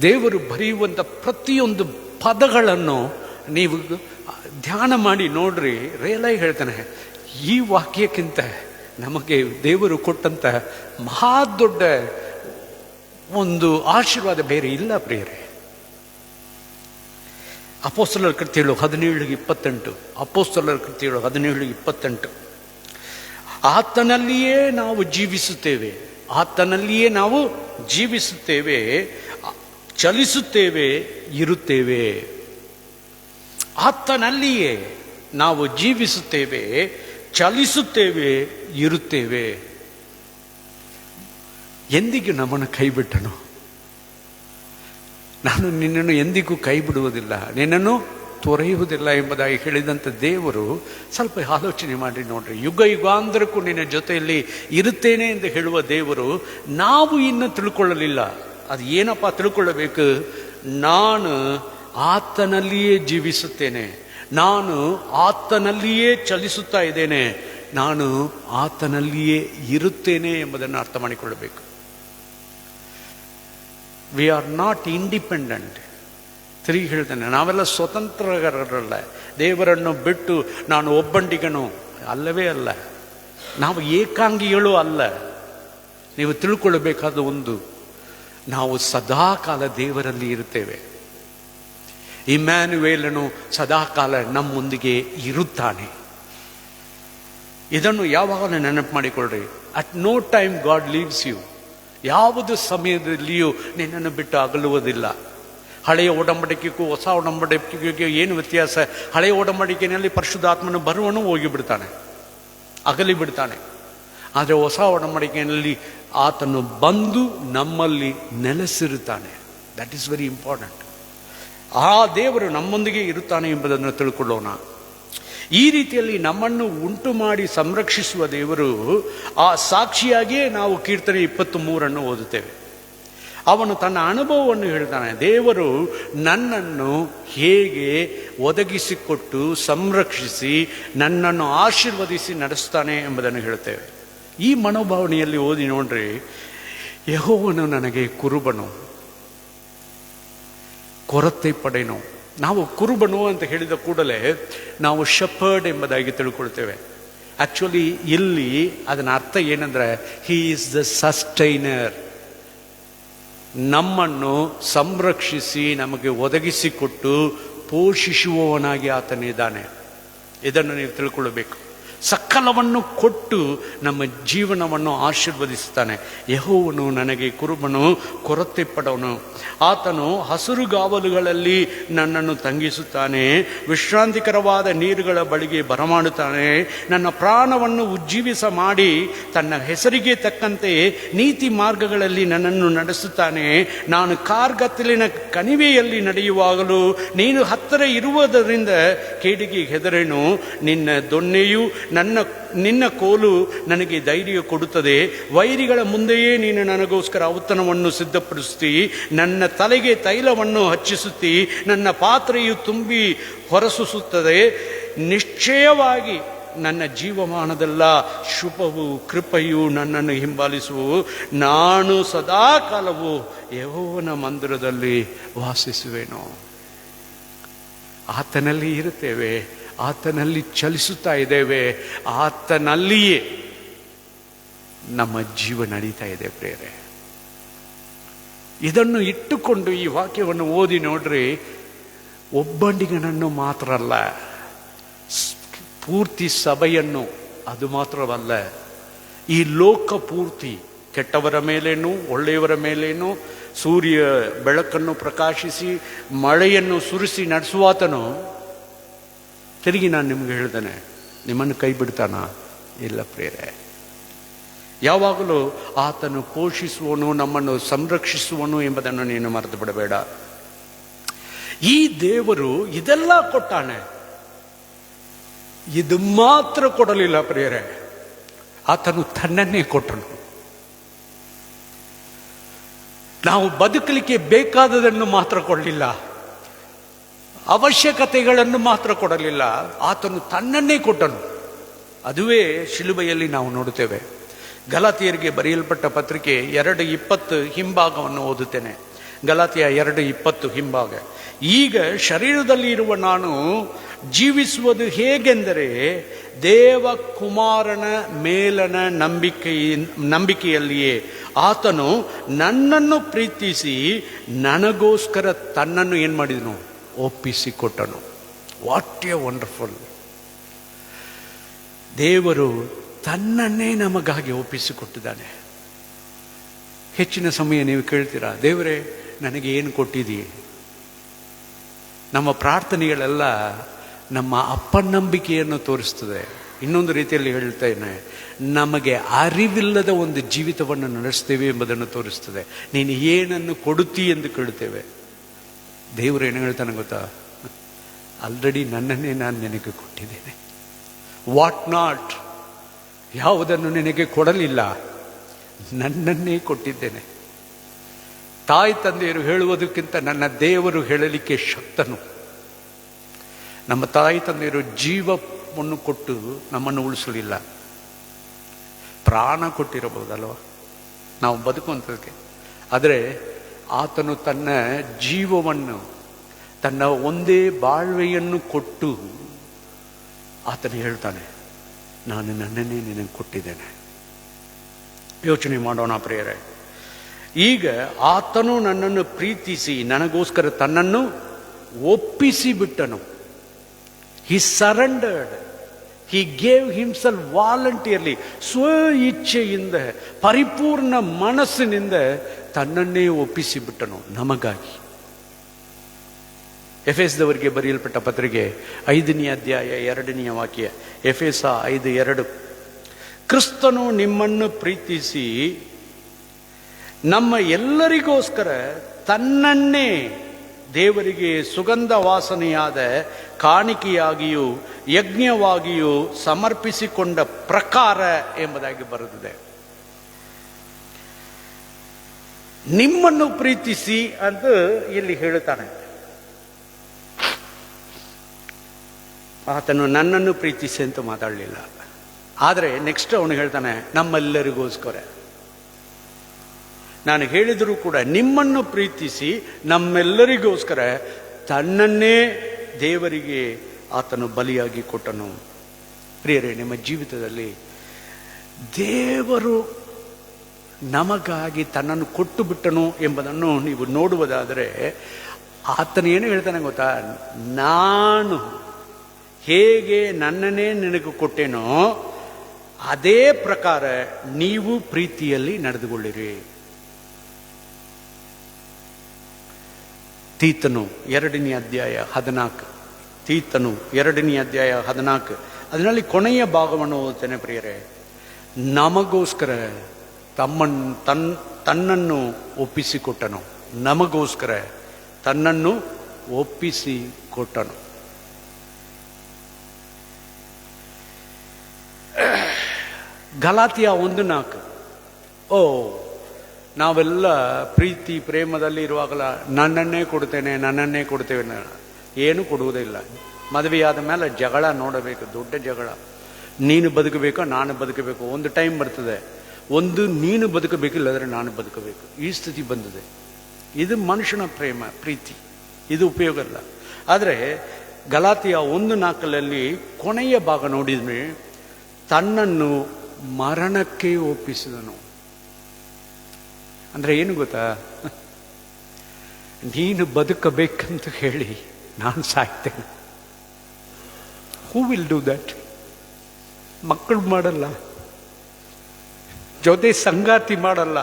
ದೇವರು ಬರೆಯುವಂಥ ಪ್ರತಿಯೊಂದು ಪದಗಳನ್ನು ನೀವು ಧ್ಯಾನ ಮಾಡಿ ನೋಡ್ರಿ. ರಿಯಲಾಗಿ ಹೇಳ್ತಾನೆ, ಈ ವಾಕ್ಯಕ್ಕಿಂತ ನಮಗೆ ದೇವರು ಕೊಟ್ಟಂತ ಮಹಾ ದೊಡ್ಡ ಒಂದು ಆಶೀರ್ವಾದ ಬೇರೆ ಇಲ್ಲ ಪ್ರಿಯರೇ. ಅಪೊಸ್ತಲರ ಕೃತ್ಯಗಳು 17:28, ಅಪೊಸ್ತಲರ ಕೃತ್ಯಗಳು 17:28, ಆತನಲ್ಲಿಯೇ ನಾವು ಜೀವಿಸುತ್ತೇವೆ, ಆತನಲ್ಲಿಯೇ ನಾವು ಜೀವಿಸುತ್ತೇವೆ, ಚಲಿಸುತ್ತೇವೆ, ಇರುತ್ತೇವೆ. ಆತನಲ್ಲಿಯೇ ನಾವು ಜೀವಿಸುತ್ತೇವೆ, ಚಲಿಸುತ್ತೇವೆ, ಇರುತ್ತೇವೆ. ಎಂದಿಗೂ ನಮ್ಮನ್ನು ಕೈ ಬಿಟ್ಟನು. ನಾನು ನಿನ್ನನ್ನು ಎಂದಿಗೂ ಕೈ ಬಿಡುವುದಿಲ್ಲ, ನಿನ್ನನ್ನು ತೊರೆಯುವುದಿಲ್ಲ ಎಂಬುದಾಗಿ ಹೇಳಿದಂಥ ದೇವರು ಸ್ವಲ್ಪ ಆಲೋಚನೆ ಮಾಡಿ ನೋಡ್ರಿ. ಯುಗ ಯುಗಾಂತರಕ್ಕೂ ನಿನ್ನ ಜೊತೆಯಲ್ಲಿ ಇರುತ್ತೇನೆ ಎಂದು ಹೇಳುವ ದೇವರು ನಾವು ಇನ್ನು ತಿಳ್ಕೊಳ್ಳಲಿಲ್ಲ. ಅದು ಏನಪ್ಪ ತಿಳ್ಕೊಳ್ಳಬೇಕು? ನಾನು ಆತನಲ್ಲಿಯೇ ಜೀವಿಸುತ್ತೇನೆ, ನಾನು ಆತನಲ್ಲಿಯೇ ಚಲಿಸುತ್ತಾ ಇದ್ದೇನೆ, ನಾನು ಆತನಲ್ಲಿಯೇ ಇರುತ್ತೇನೆ ಎಂಬುದನ್ನು ಅರ್ಥ ಮಾಡಿಕೊಳ್ಳಬೇಕು. We are not independent. ತಿರುಗಿ ಹೇಳ್ತಾನೆ, ನಾವೆಲ್ಲ ಸ್ವತಂತ್ರರಲ್ಲ. ದೇವರನ್ನು ಬಿಟ್ಟು ನಾನು ಒಬ್ಬಂಟಿಗನು ಅಲ್ಲವೇ ಅಲ್ಲ, ನಾವು ಏಕಾಂಗಿಗಳು ಅಲ್ಲ. ನೀವು ತಿಳ್ಕೊಳ್ಳಬೇಕಾದ ಒಂದು, ನಾವು ಸದಾಕಾಲ ದೇವರಲ್ಲಿ ಇರುತ್ತೇವೆ. ಇಮ್ಯಾನ್ಯುವೇಲನು ಸದಾಕಾಲ ನಮ್ಮೊಂದಿಗೆ ಇರುತ್ತಾನೆ. ಇದನ್ನು ಯಾವಾಗಲೂ ನೆನಪು ಮಾಡಿಕೊಳ್ಳ್ರಿ. At no time God leaves you. ಯಾವುದು ಸಮಯದಲ್ಲಿಯೂ ನಿನ್ನನ್ನು ಬಿಟ್ಟು ಅಗಲುವುದಿಲ್ಲ. ಹಳೆಯ ಒಡಂಬಡಿಕೆಗೂ ಹೊಸ ಒಡಂಬಡಿಕೆಗೂ ಏನು ವ್ಯತ್ಯಾಸ? ಹಳೆಯ ಒಡಂಬಡಿಕೆಯಲ್ಲಿ ಪರಿಶುದ್ಧಾತ್ಮನು ಬರುವನು, ಹೋಗಿಬಿಡ್ತಾನೆ, ಅಗಲಿ ಬಿಡ್ತಾನೆ. ಆದರೆ ಹೊಸ ಒಡಂಬಡಿಕೆಯಲ್ಲಿ ಆತನು ಬಂದು ನಮ್ಮಲ್ಲಿ ನೆಲೆಸಿರುತ್ತಾನೆ. That is very important. ಆ ದೇವರು ನಮ್ಮೊಂದಿಗೆ ಇರುತ್ತಾನೆ ಎಂಬುದನ್ನು ತಿಳ್ಕೊಳ್ಳೋಣ. ಈ ರೀತಿಯಲ್ಲಿ ನಮ್ಮನ್ನು ಉಂಟು ಮಾಡಿ ಸಂರಕ್ಷಿಸುವ ದೇವರು, ಆ ಸಾಕ್ಷಿಯಾಗಿಯೇ ನಾವು ಕೀರ್ತನೆ 23 ಓದುತ್ತೇವೆ. ಅವನು ತನ್ನ ಅನುಭವವನ್ನು ಹೇಳ್ತಾನೆ. ದೇವರು ನನ್ನನ್ನು ಹೇಗೆ ಒದಗಿಸಿಕೊಟ್ಟು ಸಂರಕ್ಷಿಸಿ ನನ್ನನ್ನು ಆಶೀರ್ವದಿಸಿ ನಡೆಸ್ತಾನೆ ಎಂಬುದನ್ನು ಹೇಳ್ತೇವೆ. ಈ ಮನೋಭಾವನೆಯಲ್ಲಿ ಓದಿ ನೋಡ್ರಿ, ಯೆಹೋವನು ನನಗೆ ಕುರುಬನು, ಕೊರತೆ ಪಡೆನು. ನಾವು ಕುರುಬನು ಅಂತ ಹೇಳಿದ ಕೂಡಲೇ ನಾವು ಶೆಪರ್ಡ್ ಎಂಬುದಾಗಿ ತಿಳ್ಕೊಳ್ತೇವೆ. ಆಕ್ಚುಲಿ ಇಲ್ಲಿ ಅದನ್ನ ಅರ್ಥ ಏನಂದ್ರೆ, ಹಿ ಈಸ್ ದ ಸಸ್ಟೈನರ್. ನಮ್ಮನ್ನು ಸಂರಕ್ಷಿಸಿ ನಮಗೆ ಒದಗಿಸಿಕೊಟ್ಟು ಪೋಷಿಸುವವನಾಗಿ ಆತನಿದ್ದಾನೆ. ಇದನ್ನು ನೀವು ತಿಳ್ಕೊಳ್ಬೇಕು. ಸಕಲವನ್ನು ಕೊಟ್ಟು ನಮ್ಮ ಜೀವನವನ್ನು ಆಶೀರ್ವದಿಸುತ್ತಾನೆ. ಯೆಹೋವನು ನನಗೆ ಕುರುಬನು, ಕೊರತೆ ಪಡವನು. ಆತನು ಹಸುರುಗಾವಲುಗಳಲ್ಲಿ ನನ್ನನ್ನು ತಂಗಿಸುತ್ತಾನೆ, ವಿಶ್ರಾಂತಿಕರವಾದ ನೀರುಗಳ ಬಳಿಗೆ ಬರಮಾಡುತ್ತಾನೆ. ನನ್ನ ಪ್ರಾಣವನ್ನು ಉಜ್ಜೀವಿಸ ಮಾಡಿ ತನ್ನ ಹೆಸರಿಗೆ ತಕ್ಕಂತೆ ನೀತಿ ಮಾರ್ಗಗಳಲ್ಲಿ ನನ್ನನ್ನು ನಡೆಸುತ್ತಾನೆ. ನಾನು ಕಾರ್ಗತ್ತಲಿನ ಕಣಿವೆಯಲ್ಲಿ ನಡೆಯುವಾಗಲೂ ನೀನು ಹತ್ತಿರ ಇರುವುದರಿಂದ ಕೇಡಿಗೆ ಹೆದರೆನು. ನಿನ್ನ ದೊಣ್ಣೆಯು ನಿನ್ನ ಕೋಲು ನನಗೆ ಧೈರ್ಯ ಕೊಡುತ್ತದೆ. ವೈರಿಗಳ ಮುಂದೆಯೇ ನೀನು ನನಗೋಸ್ಕರ ಔತಣವನ್ನು ಸಿದ್ಧಪಡಿಸುತ್ತಿ, ನನ್ನ ತಲೆಗೆ ತೈಲವನ್ನು ಹಚ್ಚಿಸುತ್ತಿ, ನನ್ನ ಪಾತ್ರೆಯು ತುಂಬಿ ಹೊರಸೂಸುತ್ತದೆ. ನಿಶ್ಚಯವಾಗಿ ನನ್ನ ಜೀವಮಾನದೆಲ್ಲ ಶುಭವು ಕೃಪೆಯು ನನ್ನನ್ನು ಹಿಂಬಾಲಿಸುವು. ನಾನು ಸದಾಕಾಲವು ಯೆಹೋವನ ಮಂದಿರದಲ್ಲಿ ವಾಸಿಸುವೆನು. ಆತನಲ್ಲಿ ಇರುತ್ತೇವೆ, ಆತನಲ್ಲಿ ಚಲಿಸುತ್ತಾ ಇದ್ದೇವೆ, ಆತನಲ್ಲಿಯೇ ನಮ್ಮ ಜೀವ ನಡೀತಾ ಇದೆ ಪ್ರೇರೆ. ಇದನ್ನು ಇಟ್ಟುಕೊಂಡು ಈ ವಾಕ್ಯವನ್ನು ಓದಿ ನೋಡ್ರಿ, ಒಬ್ಬಂಡಿಗನನ್ನು ಮಾತ್ರ ಅಲ್ಲ, ಪೂರ್ತಿ ಸಭೆಯನ್ನು, ಅದು ಮಾತ್ರವಲ್ಲ, ಈ ಲೋಕ ಪೂರ್ತಿ ಕೆಟ್ಟವರ ಮೇಲೇನು ಒಳ್ಳೆಯವರ ಮೇಲೇನು ಸೂರ್ಯ ಬೆಳಕನ್ನು ಪ್ರಕಾಶಿಸಿ ಮಳೆಯನ್ನು ಸುರಿಸಿ ನಡೆಸುವಾತನು. ತಿರುಗಿ ನಾನು ನಿಮ್ಗೆ ಹೇಳ್ತೇನೆ, ನಿಮ್ಮನ್ನು ಕೈ ಬಿಡ್ತಾನ? ಇಲ್ಲ ಪ್ರೇರೆ. ಯಾವಾಗಲೂ ಆತನು ಪೋಷಿಸುವನು, ನಮ್ಮನ್ನು ಸಂರಕ್ಷಿಸುವನು ಎಂಬುದನ್ನು ನೀನು ಮರೆತು ಬಿಡಬೇಡ. ಈ ದೇವರು ಇದೆಲ್ಲ ಕೊಟ್ಟಾನೆ, ಇದು ಮಾತ್ರ ಕೊಡಲಿಲ್ಲ ಪ್ರೇರೆ. ಆತನು ತನ್ನನ್ನೇ ಕೊಟ್ಟನು. ನಾವು ಬದುಕಲಿಕ್ಕೆ ಬೇಕಾದದನ್ನು ಮಾತ್ರ ಕೊಡಲಿಲ್ಲ, ಅವಶ್ಯಕತೆಗಳನ್ನು ಮಾತ್ರ ಕೊಡಲಿಲ್ಲ, ಆತನು ತನ್ನನ್ನೇ ಕೊಟ್ಟನು. ಅದುವೇ ಶಿಲುಬೆಯಲ್ಲಿ ನಾವು ನೋಡುತ್ತೇವೆ. ಗಲಾತಿಯರಿಗೆ ಬರೆಯಲ್ಪಟ್ಟ ಪತ್ರಿಕೆ 2:20 ಹಿಂಭಾಗವನ್ನು ಓದುತ್ತೇನೆ. ಗಲಾತಿಯ 2:20 ಹಿಂಭಾಗ. ಈಗ ಶರೀರದಲ್ಲಿ ಇರುವ ನಾನು ಜೀವಿಸುವುದು ಹೇಗೆಂದರೆ ದೇವಕುಮಾರನ ಮೇಲನ ನಂಬಿಕೆಯಲ್ಲಿಯೇ. ಆತನು ನನ್ನನ್ನು ಪ್ರೀತಿಸಿ ನನಗೋಸ್ಕರ ತನ್ನನ್ನು ಏನು ಮಾಡಿದನು? ಒಪ್ಪಿಸಿಕೊಟ್ಟನು. What a wonderful! ದೇವರು ತನ್ನನ್ನೇ ನಮಗಾಗಿ ಒಪ್ಪಿಸಿಕೊಟ್ಟಿದ್ದಾನೆ. ಹೆಚ್ಚಿನ ಸಮಯ ನೀವು ಕೇಳ್ತೀರಾ, ದೇವರೇ ನನಗೆ ಏನು ಕೊಟ್ಟಿದ್ದೀ? ನಮ್ಮ ಪ್ರಾರ್ಥನೆಗಳೆಲ್ಲ ನಮ್ಮ ಅಪನಂಬಿಕೆಯನ್ನು ತೋರಿಸ್ತದೆ. ಇನ್ನೊಂದು ರೀತಿಯಲ್ಲಿ ಹೇಳ್ತೇನೆ, ನಮಗೆ ಅರಿವಿಲ್ಲದ ಒಂದು ಜೀವಿತವನ್ನು ನಡೆಸ್ತೇವೆ ಎಂಬುದನ್ನು ತೋರಿಸ್ತದೆ. ನೀನು ಏನನ್ನು ಕೊಡುತ್ತೀ ಎಂದು ಕೇಳುತ್ತೇವೆ. ದೇವರು ಏನು ಹೇಳ್ತಾನೆ ಗೊತ್ತಾ? ಆಲ್ರೆಡಿ ನನ್ನನ್ನೇ ನಾನು ನಿನಗೆ ಕೊಟ್ಟಿದ್ದೇನೆ. ವಾಟ್ ನಾಟ್, ಯಾವುದನ್ನು ನಿನಗೆ ಕೊಡಲಿಲ್ಲ, ನನ್ನನ್ನೇ ಕೊಟ್ಟಿದ್ದೇನೆ. ತಾಯಿ ತಂದೆಯರು ಹೇಳುವುದಕ್ಕಿಂತ ನನ್ನ ದೇವರು ಹೇಳಲಿಕ್ಕೆ ಶಕ್ತನು. ನಮ್ಮ ತಾಯಿ ತಂದೆಯರು ಜೀವವನ್ನು ಕೊಟ್ಟು ನಮ್ಮನ್ನು ಉಳಿಸಲಿಲ್ಲ, ಪ್ರಾಣ ಕೊಟ್ಟಿರಬಹುದಲ್ವ ನಾವು ಬದುಕುವಂಥದ್ದಕ್ಕೆ. ಆದರೆ ಆತನು ತನ್ನ ಜೀವವನ್ನು, ತನ್ನ ಒಂದೇ ಬಾಳ್ವೆಯನ್ನು ಕೊಟ್ಟು ಆತನು ಹೇಳ್ತಾನೆ, ನಾನು ನನ್ನನ್ನೇ ನಿನಗೆ ಕೊಟ್ಟಿದ್ದೇನೆ. ಯೋಚನೆ ಮಾಡೋಣ ಪ್ರಿಯರೇ. ಈಗ ಆತನು ನನ್ನನ್ನು ಪ್ರೀತಿಸಿ ನನಗೋಸ್ಕರ ತನ್ನನ್ನು ಒಪ್ಪಿಸಿ ಬಿಟ್ಟನು. He surrendered, he gave himself voluntarily. ಸ್ವ ಇಚ್ಛೆಯಿಂದ, ಪರಿಪೂರ್ಣ ಮನಸ್ಸಿನಿಂದ ತನ್ನನ್ನೇ ಒಪ್ಪಿಸಿ ಬಿಟ್ಟನು ನಮಗಾಗಿ. ಎಫೆಸದವರಿಗೆ ಬರೆಯಲ್ಪಟ್ಟ ಪತ್ರಿಕೆ 5ನೇ ಅಧ್ಯಾಯ 2ನೇ ವಾಕ್ಯ. ಎಫೆಸ 5:2. ಕ್ರಿಸ್ತನು ನಿಮ್ಮನ್ನು ಪ್ರೀತಿಸಿ ನಮ್ಮ ಎಲ್ಲರಿಗೋಸ್ಕರ ತನ್ನನ್ನೇ ದೇವರಿಗೆ ಸುಗಂಧ ವಾಸನೆಯಾದ ಕಾಣಿಕೆಯಾಗಿಯೂ ಯಜ್ಞವಾಗಿಯೂ ಸಮರ್ಪಿಸಿಕೊಂಡ ಪ್ರಕಾರ ಎಂಬುದಾಗಿ ಬರೆದಿದೆ. ನಿಮ್ಮನ್ನು ಪ್ರೀತಿಸಿ ಅಂತ ಇಲ್ಲಿ ಹೇಳುತ್ತಾನೆ. ಆತನು ನನ್ನನ್ನು ಪ್ರೀತಿಸಿ ಅಂತ ಮಾತಾಡಲಿಲ್ಲ. ಆದರೆ ನೆಕ್ಸ್ಟ್ ಅವನು ಹೇಳ್ತಾನೆ, ನಮ್ಮೆಲ್ಲರಿಗೋಸ್ಕರ. ನಾನು ಹೇಳಿದರೂ ಕೂಡ ನಿಮ್ಮನ್ನು ಪ್ರೀತಿಸಿ ನಮ್ಮೆಲ್ಲರಿಗೋಸ್ಕರ ತನ್ನನ್ನೇ ದೇವರಿಗೆ ಆತನು ಬಲಿಯಾಗಿ ಕೊಟ್ಟನು. ಪ್ರಿಯರೇ, ನಿಮ್ಮ ಜೀವಿತದಲ್ಲಿ ದೇವರು ನಮಗಾಗಿ ತನ್ನನ್ನು ಕೊಟ್ಟು ಬಿಟ್ಟನು ಎಂಬುದನ್ನು ನೀವು ನೋಡುವುದಾದರೆ ಆತನು ಏನು ಹೇಳ್ತಾನೆ ಗೊತ್ತಾ? ನಾನು ಹೇಗೆ ನನ್ನನ್ನೇ ನಿನಗೆ ಕೊಟ್ಟೇನೋ ಅದೇ ಪ್ರಕಾರ ನೀವು ಪ್ರೀತಿಯಲ್ಲಿ ನಡೆದುಕೊಳ್ಳಿರಿ. ತೀತನು 2ನೇ ಅಧ್ಯಾಯ 14, ತೀತನು 2ನೇ ಅಧ್ಯಾಯ 14, ಅದರಲ್ಲಿ ಕೊನೆಯ ಭಾಗವನ್ನು ಓದ್ತೇನೆ ಪ್ರಿಯರೇ. ನಮಗೋಸ್ಕರ ತನ್ನನ್ನು ಒಪ್ಪಿಸಿಕೊಟ್ಟನು. ನಮಗೋಸ್ಕರ ತನ್ನನ್ನು ಒಪ್ಪಿಸಿಕೊಟ್ಟನು. ಗಲಾತ್ಯ 1:4. ನಾವೆಲ್ಲ ಪ್ರೀತಿ ಪ್ರೇಮದಲ್ಲಿ ಇರುವಾಗಲ ನನ್ನನ್ನೇ ಕೊಡ್ತೇವೆ. ಏನು ಕೊಡುವುದಿಲ್ಲ. ಮದುವೆಯಾದ ಮೇಲೆ ಜಗಳ ನೋಡಬೇಕು, ದೊಡ್ಡ ಜಗಳ. ನೀನು ಬದುಕಬೇಕು, ನಾನು ಬದುಕಬೇಕು. ಒಂದು ಟೈಮ್ ಬರ್ತದೆ, ಒಂದು ನೀನು ಬದುಕಬೇಕು, ಇಲ್ಲದ್ರೆ ನಾನು ಬದುಕಬೇಕು. ಈ ಸ್ಥಿತಿ ಬಂದಿದೆ. ಇದು ಮನುಷ್ಯನ ಪ್ರೀತಿ, ಇದು ಉಪಯೋಗ ಅಲ್ಲ. ಆದರೆ ಗಲಾತ್ಯ 1:4 ಕೊನೆಯ ಭಾಗ ನೋಡಿದ್ರೆ ತನ್ನನ್ನು ಮರಣಕ್ಕೆ ಒಪ್ಪಿಸಿದನು. ಅಂದ್ರೆ ಏನು ಗೊತ್ತಾ? ನೀನು ಬದುಕಬೇಕಂತ ಹೇಳಿ ನಾನು ಸಾಯ್ತೇನೆ. Who will do that? ಮಕ್ಕಳು ಮಾಡಲ್ಲ, ಜೊತೆ ಸಂಗಾತಿ ಮಾಡಲ್ಲ,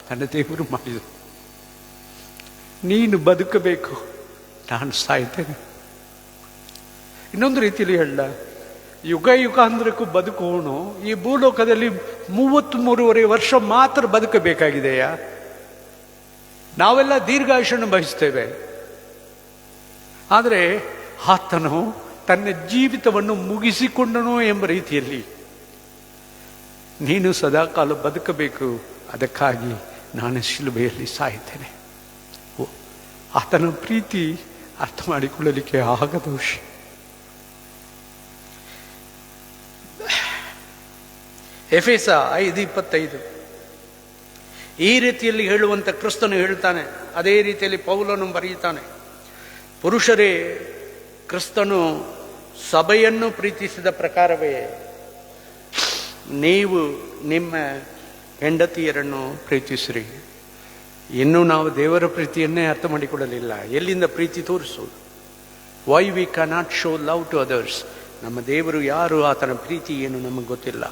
ನನ್ನ ದೇವರು ಮಾಡಿದರು. ನೀನು ಬದುಕಬೇಕು, ನಾನು ಸಾಯ್ತೇನೆ. ಇನ್ನೊಂದು ರೀತಿಯಲ್ಲಿ ಹೇಳ, ಯುಗ ಯುಗಾಂತರಕ್ಕೂ ಬದುಕೋನು ಈ ಭೂಲೋಕದಲ್ಲಿ 33.5 ವರ್ಷ ಮಾತ್ರ ಬದುಕಬೇಕಾಗಿದೆಯಾ? ನಾವೆಲ್ಲ ದೀರ್ಘಾಯುಷ್ಯವನ್ನು ಬಯಸ್ತೇವೆ. ಆದರೆ ಆತನು ತನ್ನ ಜೀವಿತವನ್ನು ಮುಗಿಸಿಕೊಂಡನು ಎಂಬ ರೀತಿಯಲ್ಲಿ ನೀನು ಸದಾಕಾಲ ಬದುಕಬೇಕು, ಅದಕ್ಕಾಗಿ ನಾನು ಶಿಲುಬೆಯಲ್ಲಿ ಸಾಯ್ತೇನೆ. ಆತನ ಪ್ರೀತಿ ಅರ್ಥ ಮಾಡಿಕೊಳ್ಳಲಿಕ್ಕೆ ಆಗದ ವಿಷಯ. ಎಫೆಸ 5:25 ಈ ರೀತಿಯಲ್ಲಿ ಹೇಳುವಂತ ಕ್ರಿಸ್ತನು ಹೇಳ್ತಾನೆ. ಅದೇ ರೀತಿಯಲ್ಲಿ ಪೌಲನು ಬರೆಯುತ್ತಾನೆ, ಪುರುಷರೇ ಕ್ರಿಸ್ತನು ಸಭೆಯನ್ನು ಪ್ರೀತಿಸಿದ ಪ್ರಕಾರವೇ ನೀವು ನಿಮ್ಮ ಹೆಂಡತಿಯರನ್ನು ಪ್ರೀತಿಸಿರಿ. ಇನ್ನೂ ನಾವು ದೇವರ ಪ್ರೀತಿಯನ್ನೇ ಅರ್ಥ ಮಾಡಿಕೊಳ್ಳಲಿಲ್ಲ. ಎಲ್ಲಿಂದ ಪ್ರೀತಿ ತೋರಿಸೋದು? Why we cannot show love to others? ನಮ್ಮ ದೇವರು ಯಾರು, ಆತನ ಪ್ರೀತಿ ಏನು ನಮಗೆ ಗೊತ್ತಿಲ್ಲ.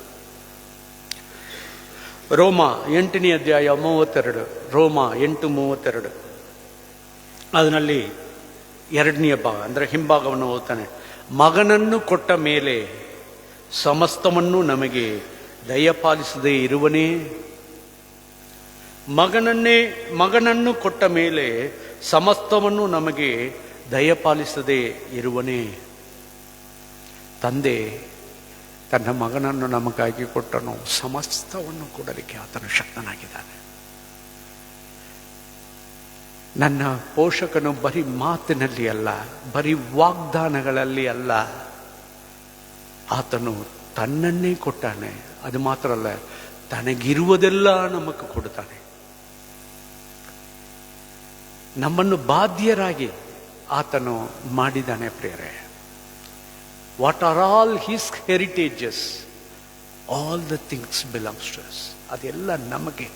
ರೋಮ 8ನೇ ಅಧ್ಯಾಯ 32, ರೋಮ 8:32 ಅದರಲ್ಲಿ 2ನೇ ಭಾಗ ಅಂದರೆ ಹಿಂಭಾಗವನ್ನು ಓದ್ತಾನೆ. ಮಗನನ್ನು ಕೊಟ್ಟ ಮೇಲೆ ಸಮಸ್ತವನ್ನು ನಮಗೆ ದಯಪಾಲಿಸದೇ ಇರುವನೇ? ಮಗನನ್ನು ಕೊಟ್ಟ ಮೇಲೆ ಸಮಸ್ತವನ್ನು ನಮಗೆ ದಯಪಾಲಿಸದೇ ಇರುವನೇ? ತಂದೆ ತನ್ನ ಮಗನನ್ನು ನಮಗಾಗಿ ಕೊಟ್ಟನು, ಸಮಸ್ತವನ್ನು ಕೊಡಲಿಕ್ಕೆ ಆತನು ಶಕ್ತನಾಗಿದ್ದಾನೆ. ನನ್ನ ಪೋಷಕನು ಬರೀ ಮಾತಿನಲ್ಲಿ ಅಲ್ಲ, ಬರೀ ವಾಗ್ದಾನಗಳಲ್ಲಿ ಅಲ್ಲ, ಆತನು ತನ್ನನ್ನೇ ಕೊಟ್ಟಾನೆ. ಅದು ಮಾತ್ರ ಅಲ್ಲ, ತನಗಿರುವುದೆಲ್ಲ ನಮಗೆ ಕೊಡ್ತಾನೆ. ನಮ್ಮನ್ನು ಬಾಧ್ಯರಾಗಿ ಆತನು ಮಾಡಿದ್ದಾನೆ ಪ್ರಿಯರೇ. What are all his heritages? All the things belongs to us. ಅದೆಲ್ಲ ನಮಗೆ.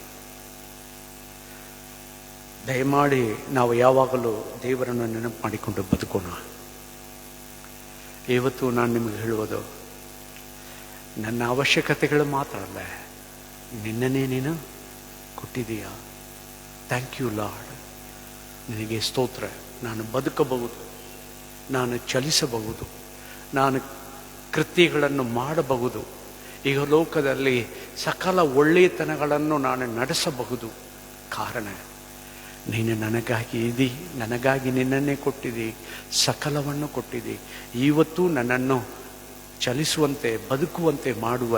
ದಯಮಾಡಿ ನಾವು ಯಾವಾಗಲೂ ದೇವರನ್ನು ನೆನಪು ಮಾಡಿಕೊಂಡು ಬದುಕೋಣ. ಇವತ್ತು ನಾನು ನಿಮಗೆ ಹೇಳುವುದು, ನನ್ನ ಅವಶ್ಯಕತೆಗಳು ಮಾತ್ರ ಅಲ್ಲ, ನಿನ್ನನ್ನೇ ನೀನು ಕೊಟ್ಟಿದೀಯಾ. ಥ್ಯಾಂಕ್ ಯು ಲಾರ್ಡ್, ನಿನಗೆ ಸ್ತೋತ್ರ. ನಾನು ಬದುಕಬಹುದು, ನಾನು ಚಲಿಸಬಹುದು, ನಾನು ಕೃತ್ಯಗಳನ್ನು ಮಾಡಬಹುದು, ಈಗ ಲೋಕದಲ್ಲಿ ಸಕಲ ಒಳ್ಳೆಯತನಗಳನ್ನು ನಾನು ನಡೆಸಬಹುದು. ಕಾರಣ ನೀನು ನನಗಾಗಿ ಇದ್ದಿ, ನನಗಾಗಿ ನಿನ್ನನ್ನೇ ಕೊಟ್ಟಿದ್ದಿ, ಸಕಲವನ್ನು ಕೊಟ್ಟಿದ್ದಿ. ಇವತ್ತು ನನ್ನನ್ನು ಚಲಿಸುವಂತೆ ಬದುಕುವಂತೆ ಮಾಡುವ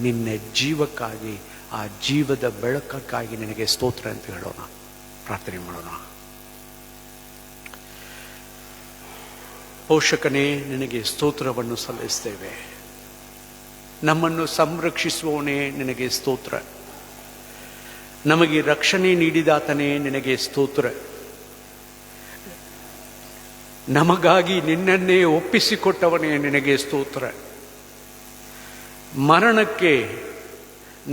ನಿನ್ನ ಜೀವಕ್ಕಾಗಿ ಆ ಜೀವದ ಬೆಳಕಕ್ಕಾಗಿ ನಿನಗೆ ಸ್ತೋತ್ರ ಅಂತ ಹೇಳೋಣ. ಪ್ರಾರ್ಥನೆ ಮಾಡೋಣ. ಪೋಷಕನೇ, ನಿನಗೆ ಸ್ತೋತ್ರವನ್ನು ಸಲ್ಲಿಸ್ತೇವೆ. ನಮ್ಮನ್ನು ಸಂರಕ್ಷಿಸುವವನೇ ನಿನಗೆ ಸ್ತೋತ್ರ. ನಮಗೆ ರಕ್ಷಣೆ ನೀಡಿದಾತನೇ ನಿನಗೆ ಸ್ತೋತ್ರ. ನಮಗಾಗಿ ನಿನ್ನನ್ನೇ ಒಪ್ಪಿಸಿಕೊಟ್ಟವನೇ ನಿನಗೆ ಸ್ತೋತ್ರ. ಮರಣಕ್ಕೆ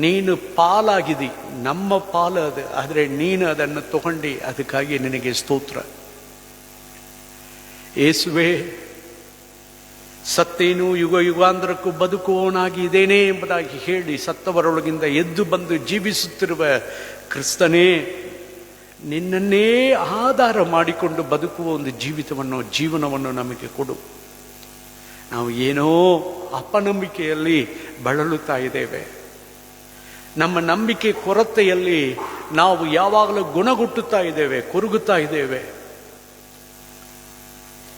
ನೀನು ಪಾಲಾಗಿದಿ, ನಮ್ಮ ಪಾಲು ಅದು, ಆದರೆ ನೀನು ಅದನ್ನು ತಗೊಂಡು, ಅದಕ್ಕಾಗಿ ನಿನಗೆ ಸ್ತೋತ್ರ. ಯೇಸುವೇ, ಸತ್ತೇನು ಯುಗ ಯುಗಾಂತರಕ್ಕೂ ಬದುಕುವವನಾಗಿ ಇದ್ದೇನೆ ಎಂಬುದಾಗಿ ಹೇಳಿ ಸತ್ತವರೊಳಗಿಂದ ಎದ್ದು ಬಂದು ಜೀವಿಸುತ್ತಿರುವ ಕ್ರಿಸ್ತನೇ, ನಿನ್ನನ್ನೇ ಆಧಾರ ಮಾಡಿಕೊಂಡು ಬದುಕುವ ಒಂದು ಜೀವನವನ್ನು ನಮಗೆ ಕೊಡು. ನಾವು ಏನೋ ಅಪನಂಬಿಕೆಯಲ್ಲಿ ಬಳಲುತ್ತಾ ಇದ್ದೇವೆ. ನಮ್ಮ ನಂಬಿಕೆ ಕೊರತೆಯಲ್ಲಿ ನಾವು ಯಾವಾಗಲೂ ಗುಣಗುಟ್ಟುತ್ತಾ ಇದ್ದೇವೆ, ಕೊರಗುತ್ತಾ ಇದ್ದೇವೆ.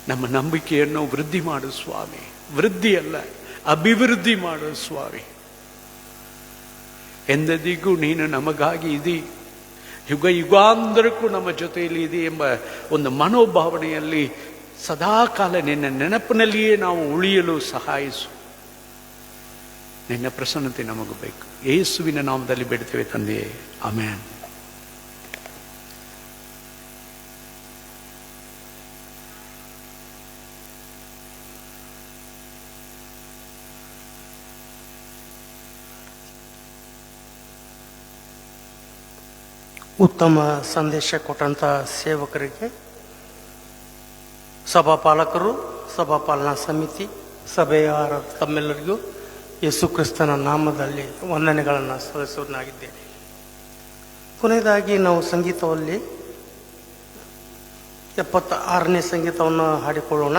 ನಮ್ಮ ನಂಬಿಕೆಯನ್ನು ವೃದ್ಧಿ ಮಾಡು ಸ್ವಾಮಿ. ವೃದ್ಧಿ ಅಲ್ಲ, ಅಭಿವೃದ್ಧಿ ಮಾಡು ಸ್ವಾಮಿ. ಎಂದದಿಗೂ ನೀನು ನಮಗಾಗಿ ಇದಿ, ಯುಗ ಯುಗಾಂತರಕ್ಕೂ ನಮ್ಮ ಜೊತೆಯಲ್ಲಿ ಇದೆ ಎಂಬ ಒಂದು ಮನೋಭಾವನೆಯಲ್ಲಿ ಸದಾಕಾಲ ನಿನ್ನ ನೆನಪಿನಲ್ಲಿಯೇ ನಾವು ಉಳಿಯಲು ಸಹಾಯಿಸು. ನಿನ್ನ ಪ್ರಸನ್ನತೆ ನಮಗೂ ಬೇಕು. ಯೇಸುವಿನ ನಾಮದಲ್ಲಿ ಬೇಡ್ತೇವೆ ತಂದೆಯೇ, ಆಮೆನ್. ಉತ್ತಮ ಸಂದೇಶ ಕೊಟ್ಟಂಥ ಸೇವಕರಿಗೆ, ಸಭಾಪಾಲಕರು, ಸಭಾಪಾಲನಾ ಸಮಿತಿ, ಸಭೆಯ ತಮ್ಮೆಲ್ಲರಿಗೂ ಯೇಸು ಕ್ರಿಸ್ತನ ನಾಮದಲ್ಲಿ ವಂದನೆಗಳನ್ನು ಸಲ್ಲಿಸುವನಾಗಿದ್ದೇನೆ. ಕೊನೆಯದಾಗಿ ನಾವು ಸಂಗೀತದಲ್ಲಿ 76ನೇ ಸಂಗೀತವನ್ನು ಹಾಡಿಕೊಳ್ಳೋಣ.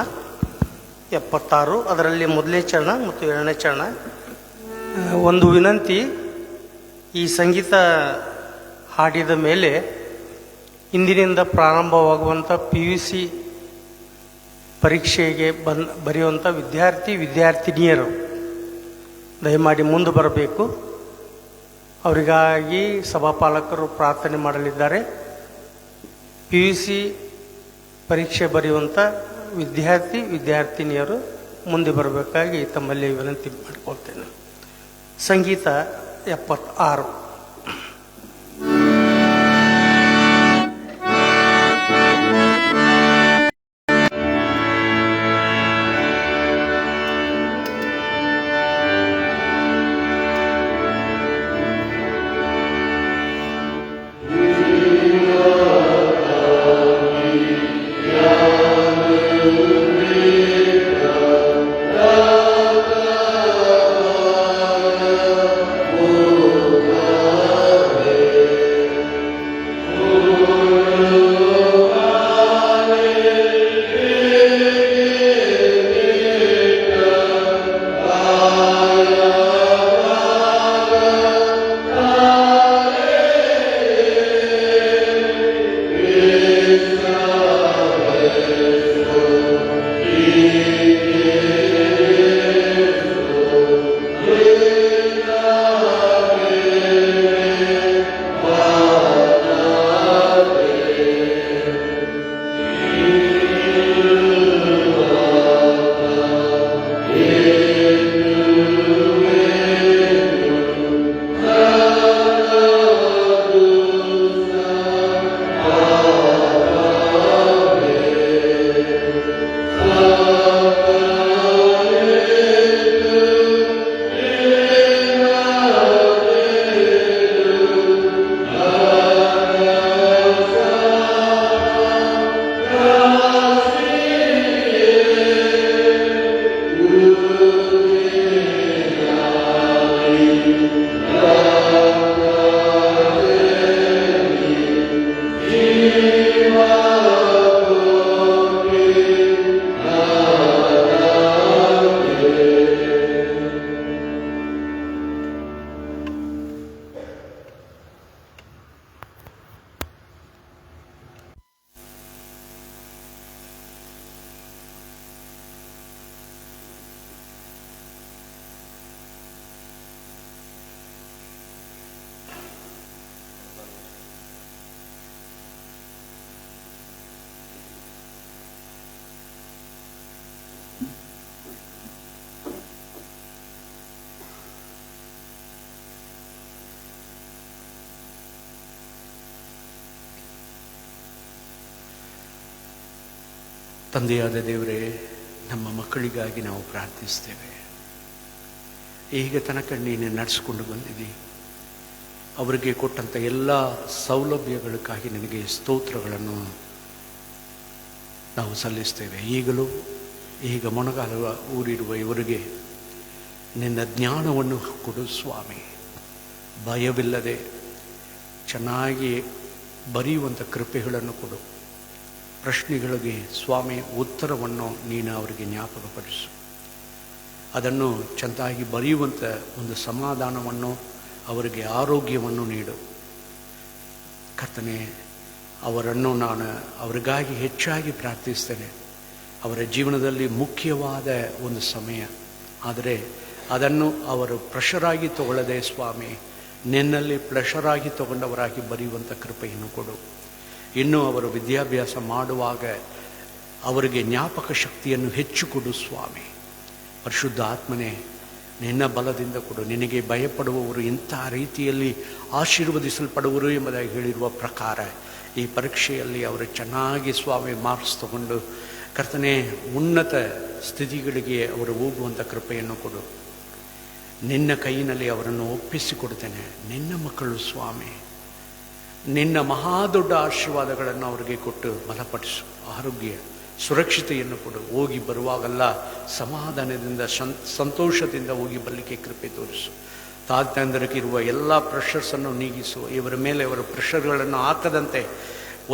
76, ಅದರಲ್ಲಿ ಮೊದಲನೇ ಚರಣ ಮತ್ತು 2ನೇ ಚರಣ. ಒಂದು ವಿನಂತಿ, ಈ ಸಂಗೀತ ಹಾಡಿದ ಮೇಲೆ ಇಂದಿನಿಂದ ಪ್ರಾರಂಭವಾಗುವಂಥ PUC ಪರೀಕ್ಷೆಗೆ ಬರೆಯುವಂಥ ವಿದ್ಯಾರ್ಥಿನಿಯರು ದಯಮಾಡಿ ಮುಂದೆ ಬರಬೇಕು. ಅವರಿಗಾಗಿ ಸಭಾಪಾಲಕರು ಪ್ರಾರ್ಥನೆ ಮಾಡಲಿದ್ದಾರೆ. PUC ಪರೀಕ್ಷೆ ಬರೆಯುವಂಥ ವಿದ್ಯಾರ್ಥಿನಿಯರು ಮುಂದೆ ಬರಬೇಕಾಗಿ ತಮ್ಮಲ್ಲಿ ವಿನಂತಿ ಮಾಡಿಕೊಳ್ತೇನೆ. ಸಂಗೀತ 76. Oh ತಂದೆಯಾದ ದೇವರೇ, ನಮ್ಮ ಮಕ್ಕಳಿಗಾಗಿ ನಾವು ಪ್ರಾರ್ಥಿಸ್ತೇವೆ. ಈಗ ತನಕ ನೀನು ನಡೆಸಿಕೊಂಡು ಬಂದಿದ್ದೀ. ಅವರಿಗೆ ಕೊಟ್ಟಂಥ ಎಲ್ಲ ಸೌಲಭ್ಯಗಳಿಗಾಗಿ ನಿನಗೆ ಸ್ತೋತ್ರಗಳನ್ನು ನಾವು ಸಲ್ಲಿಸ್ತೇವೆ. ಈಗಲೂ ಈಗ ಮೊಣಗಾಲ ಊರಿರುವ ಇವರಿಗೆ ನಿನ್ನ ಜ್ಞಾನವನ್ನು ಕೊಡು ಸ್ವಾಮಿ. ಭಯವಿಲ್ಲದೆ ಚೆನ್ನಾಗಿ ಬರೆಯುವಂಥ ಕೃಪೆಗಳನ್ನು ಕೊಡು. ಪ್ರಶ್ನೆಗಳಿಗೆ ಸ್ವಾಮಿ ಉತ್ತರವನ್ನು ನೀನು ಅವರಿಗೆ ಜ್ಞಾಪಕಪಡಿಸು. ಅದನ್ನು ಚೆಂದಾಗಿ ಬರೆಯುವಂಥ ಒಂದು ಸಮಾಧಾನವನ್ನು, ಅವರಿಗೆ ಆರೋಗ್ಯವನ್ನು ನೀಡು ಕರ್ತನೇ. ಅವರನ್ನು ನಾನು ಅವರಿಗಾಗಿ ಹೆಚ್ಚಾಗಿ ಪ್ರಾರ್ಥಿಸ್ತೇನೆ. ಅವರ ಜೀವನದಲ್ಲಿ ಮುಖ್ಯವಾದ ಒಂದು ಸಮಯ, ಆದರೆ ಅದನ್ನು ಅವರು ಪ್ರೆಷರಾಗಿ ತಗೊಳ್ಳದೆ ಸ್ವಾಮಿ, ನಿನ್ನಲ್ಲಿ ಪ್ರೆಷರಾಗಿ ತಗೊಂಡವರಾಗಿ ಬರೆಯುವಂಥ ಕೃಪೆಯನ್ನು ಕೊಡು. ಇನ್ನು ಅವರು ವಿದ್ಯಾಭ್ಯಾಸ ಮಾಡುವಾಗ ಅವರಿಗೆ ಜ್ಞಾಪಕ ಶಕ್ತಿಯನ್ನು ಹೆಚ್ಚು ಕೊಡು ಸ್ವಾಮಿ. ಪರಿಶುದ್ಧ ಆತ್ಮನೇ, ನಿನ್ನ ಬಲದಿಂದ ಕೊಡು. ನಿನಗೆ ಭಯಪಡುವವರು ಇಂಥ ರೀತಿಯಲ್ಲಿ ಆಶೀರ್ವದಿಸಲ್ಪಡುವರು ಎಂಬುದಾಗಿ ಹೇಳಿರುವ ಪ್ರಕಾರ ಈ ಪರೀಕ್ಷೆಯಲ್ಲಿ ಅವರು ಚೆನ್ನಾಗಿ ಸ್ವಾಮಿ ಮಾರ್ಕ್ಸ್ ತಗೊಂಡು ಕರ್ತನೇ ಉನ್ನತ ಸ್ಥಿತಿಗಳಿಗೆ ಅವರು ಹೋಗುವಂಥ ಕೃಪೆಯನ್ನು ಕೊಡು. ನಿನ್ನ ಕೈಯಲ್ಲಿ ಅವರನ್ನು ಒಪ್ಪಿಸಿಕೊಡ್ತೇನೆ. ನಿನ್ನ ಮಕ್ಕಳು ಸ್ವಾಮಿ, ನಿನ್ನ ಮಹಾದೊಡ್ಡ ಆಶೀರ್ವಾದಗಳನ್ನು ಅವರಿಗೆ ಕೊಟ್ಟು ಬಲಪಡಿಸು. ಆರೋಗ್ಯ ಸುರಕ್ಷತೆಯನ್ನು ಕೊಡು. ಹೋಗಿ ಬರುವಾಗೆಲ್ಲ ಸಮಾಧಾನದಿಂದ ಸಂತೋಷದಿಂದ ಹೋಗಿ ಬರಲಿಕ್ಕೆ ಕೃಪೆ ತೋರಿಸು. ತಾತಂದರಿಗಿರುವ ಎಲ್ಲ ಪ್ರೆಷರ್ಸನ್ನು ನೀಗಿಸು. ಇವರ ಮೇಲೆ ಅವರ ಪ್ರೆಷರ್ಗಳನ್ನು ಹಾಕದಂತೆ,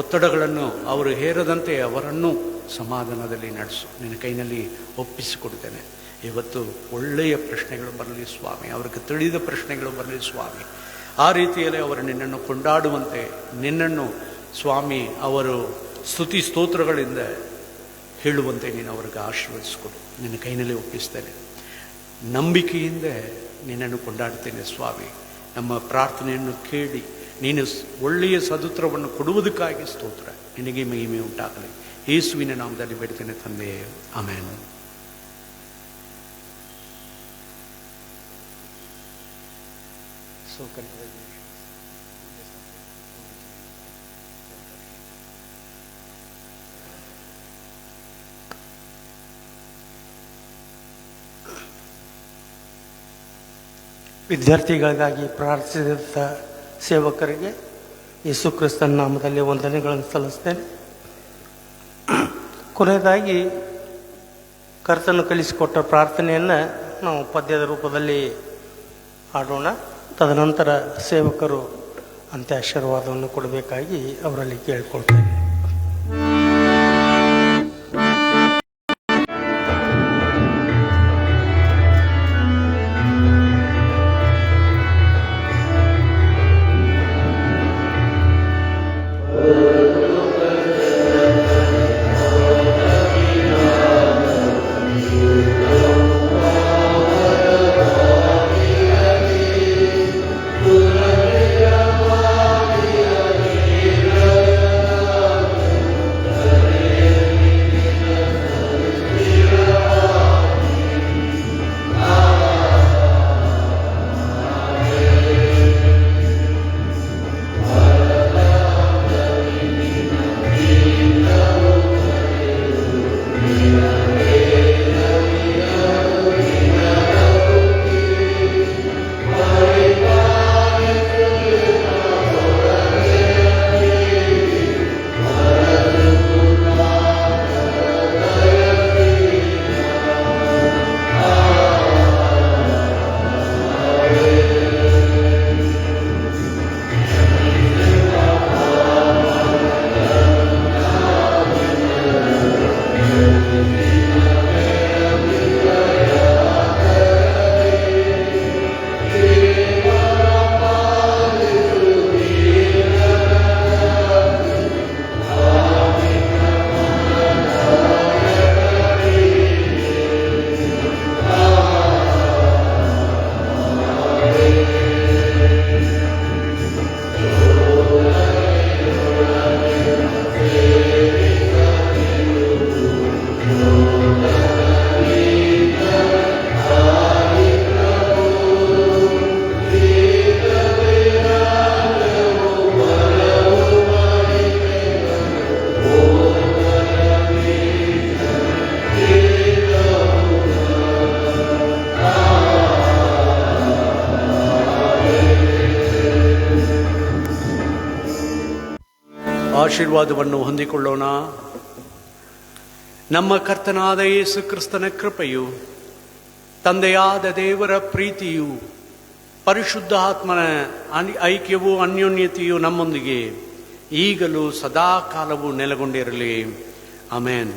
ಒತ್ತಡಗಳನ್ನು ಅವರು ಹೇರದಂತೆ ಅವರನ್ನು ಸಮಾಧಾನದಲ್ಲಿ ನಡೆಸು. ನಿನ್ನ ಕೈನಲ್ಲಿ ಒಪ್ಪಿಸಿಕೊಡ್ತೇನೆ. ಇವತ್ತು ಒಳ್ಳೆಯ ಪ್ರಶ್ನೆಗಳು ಬರಲಿ ಸ್ವಾಮಿ, ಅವ್ರಿಗೆ ತಿಳಿದ ಪ್ರಶ್ನೆಗಳು ಬರಲಿ ಸ್ವಾಮಿ. ಆ ರೀತಿಯಲ್ಲಿ ಅವರು ನಿನ್ನನ್ನು ಕೊಂಡಾಡುವಂತೆ, ನಿನ್ನನ್ನು ಸ್ವಾಮಿ ಅವರು ಸ್ತುತಿ ಸ್ತೋತ್ರಗಳಿಂದ ಹೇಳುವಂತೆ ನೀನು ಅವ್ರಿಗೆ ಆಶೀರ್ವದಿಸಿಕೊಡು. ನಿನ್ನ ಕೈನಲ್ಲಿ ಒಪ್ಪಿಸ್ತೇನೆ. ನಂಬಿಕೆಯಿಂದ ನಿನ್ನನ್ನು ಕೊಂಡಾಡ್ತೇನೆ ಸ್ವಾಮಿ. ನಮ್ಮ ಪ್ರಾರ್ಥನೆಯನ್ನು ಕೇಳಿ ನೀನು ಒಳ್ಳೆಯ ಸದುತ್ರವನ್ನು ಕೊಡುವುದಕ್ಕಾಗಿ ಸ್ತೋತ್ರ. ನಿನಗೆ ಮಹಿಮೆ ಉಂಟಾಗಲಿ. ಯೇಸುವಿನ ನಾಮದಲ್ಲಿ ಬೇಡ್ತೇನೆ ತಂದೆಯೇ, ಆಮೆನ್. So congratulations. ವಿದ್ಯಾರ್ಥಿಗಳಿಗಾಗಿ ಪ್ರಾರ್ಥಿಸಿದ ಸೇವಕರಿಗೆ ಯೇಸು ಕ್ರಿಸ್ತನ ನಾಮದಲ್ಲಿ ವಂದನೆಗಳನ್ನು ಸಲ್ಲಿಸ್ತೇನೆ. ಕೊನೆಯದಾಗಿ ಕರ್ತನು ಕಲಿಸಿಕೊಟ್ಟ ಪ್ರಾರ್ಥನೆಯನ್ನು ನಾವು ಪದ್ಯದ ರೂಪದಲ್ಲಿ ಹಾಡೋಣ. ತದನಂತರ ಸೇವಕರು ಅಂತ್ಯಾಶೀರ್ವಾದವನ್ನು ಕೊಡಬೇಕಾಗಿ ಅವರಲ್ಲಿ ಕೇಳಿಕೊಳ್ತೇನೆ. ಆಶೀರ್ವಾದವನ್ನು ಹೊಂದಿಕೊಳ್ಳೋಣ. ನಮ್ಮ ಕರ್ತನಾದ ಯೇಸು ಕ್ರಿಸ್ತನ ಕೃಪೆಯು, ತಂದೆಯಾದ ದೇವರ ಪ್ರೀತಿಯು, ಪರಿಶುದ್ಧ ಆತ್ಮನ ಐಕ್ಯವೂ ಅನ್ಯೋನ್ಯತೆಯು ನಮ್ಮೊಂದಿಗೆ ಈಗಲೂ ಸದಾ ಕಾಲವೂ ನೆಲೆಗೊಂಡಿರಲಿ. ಆಮೆನ್.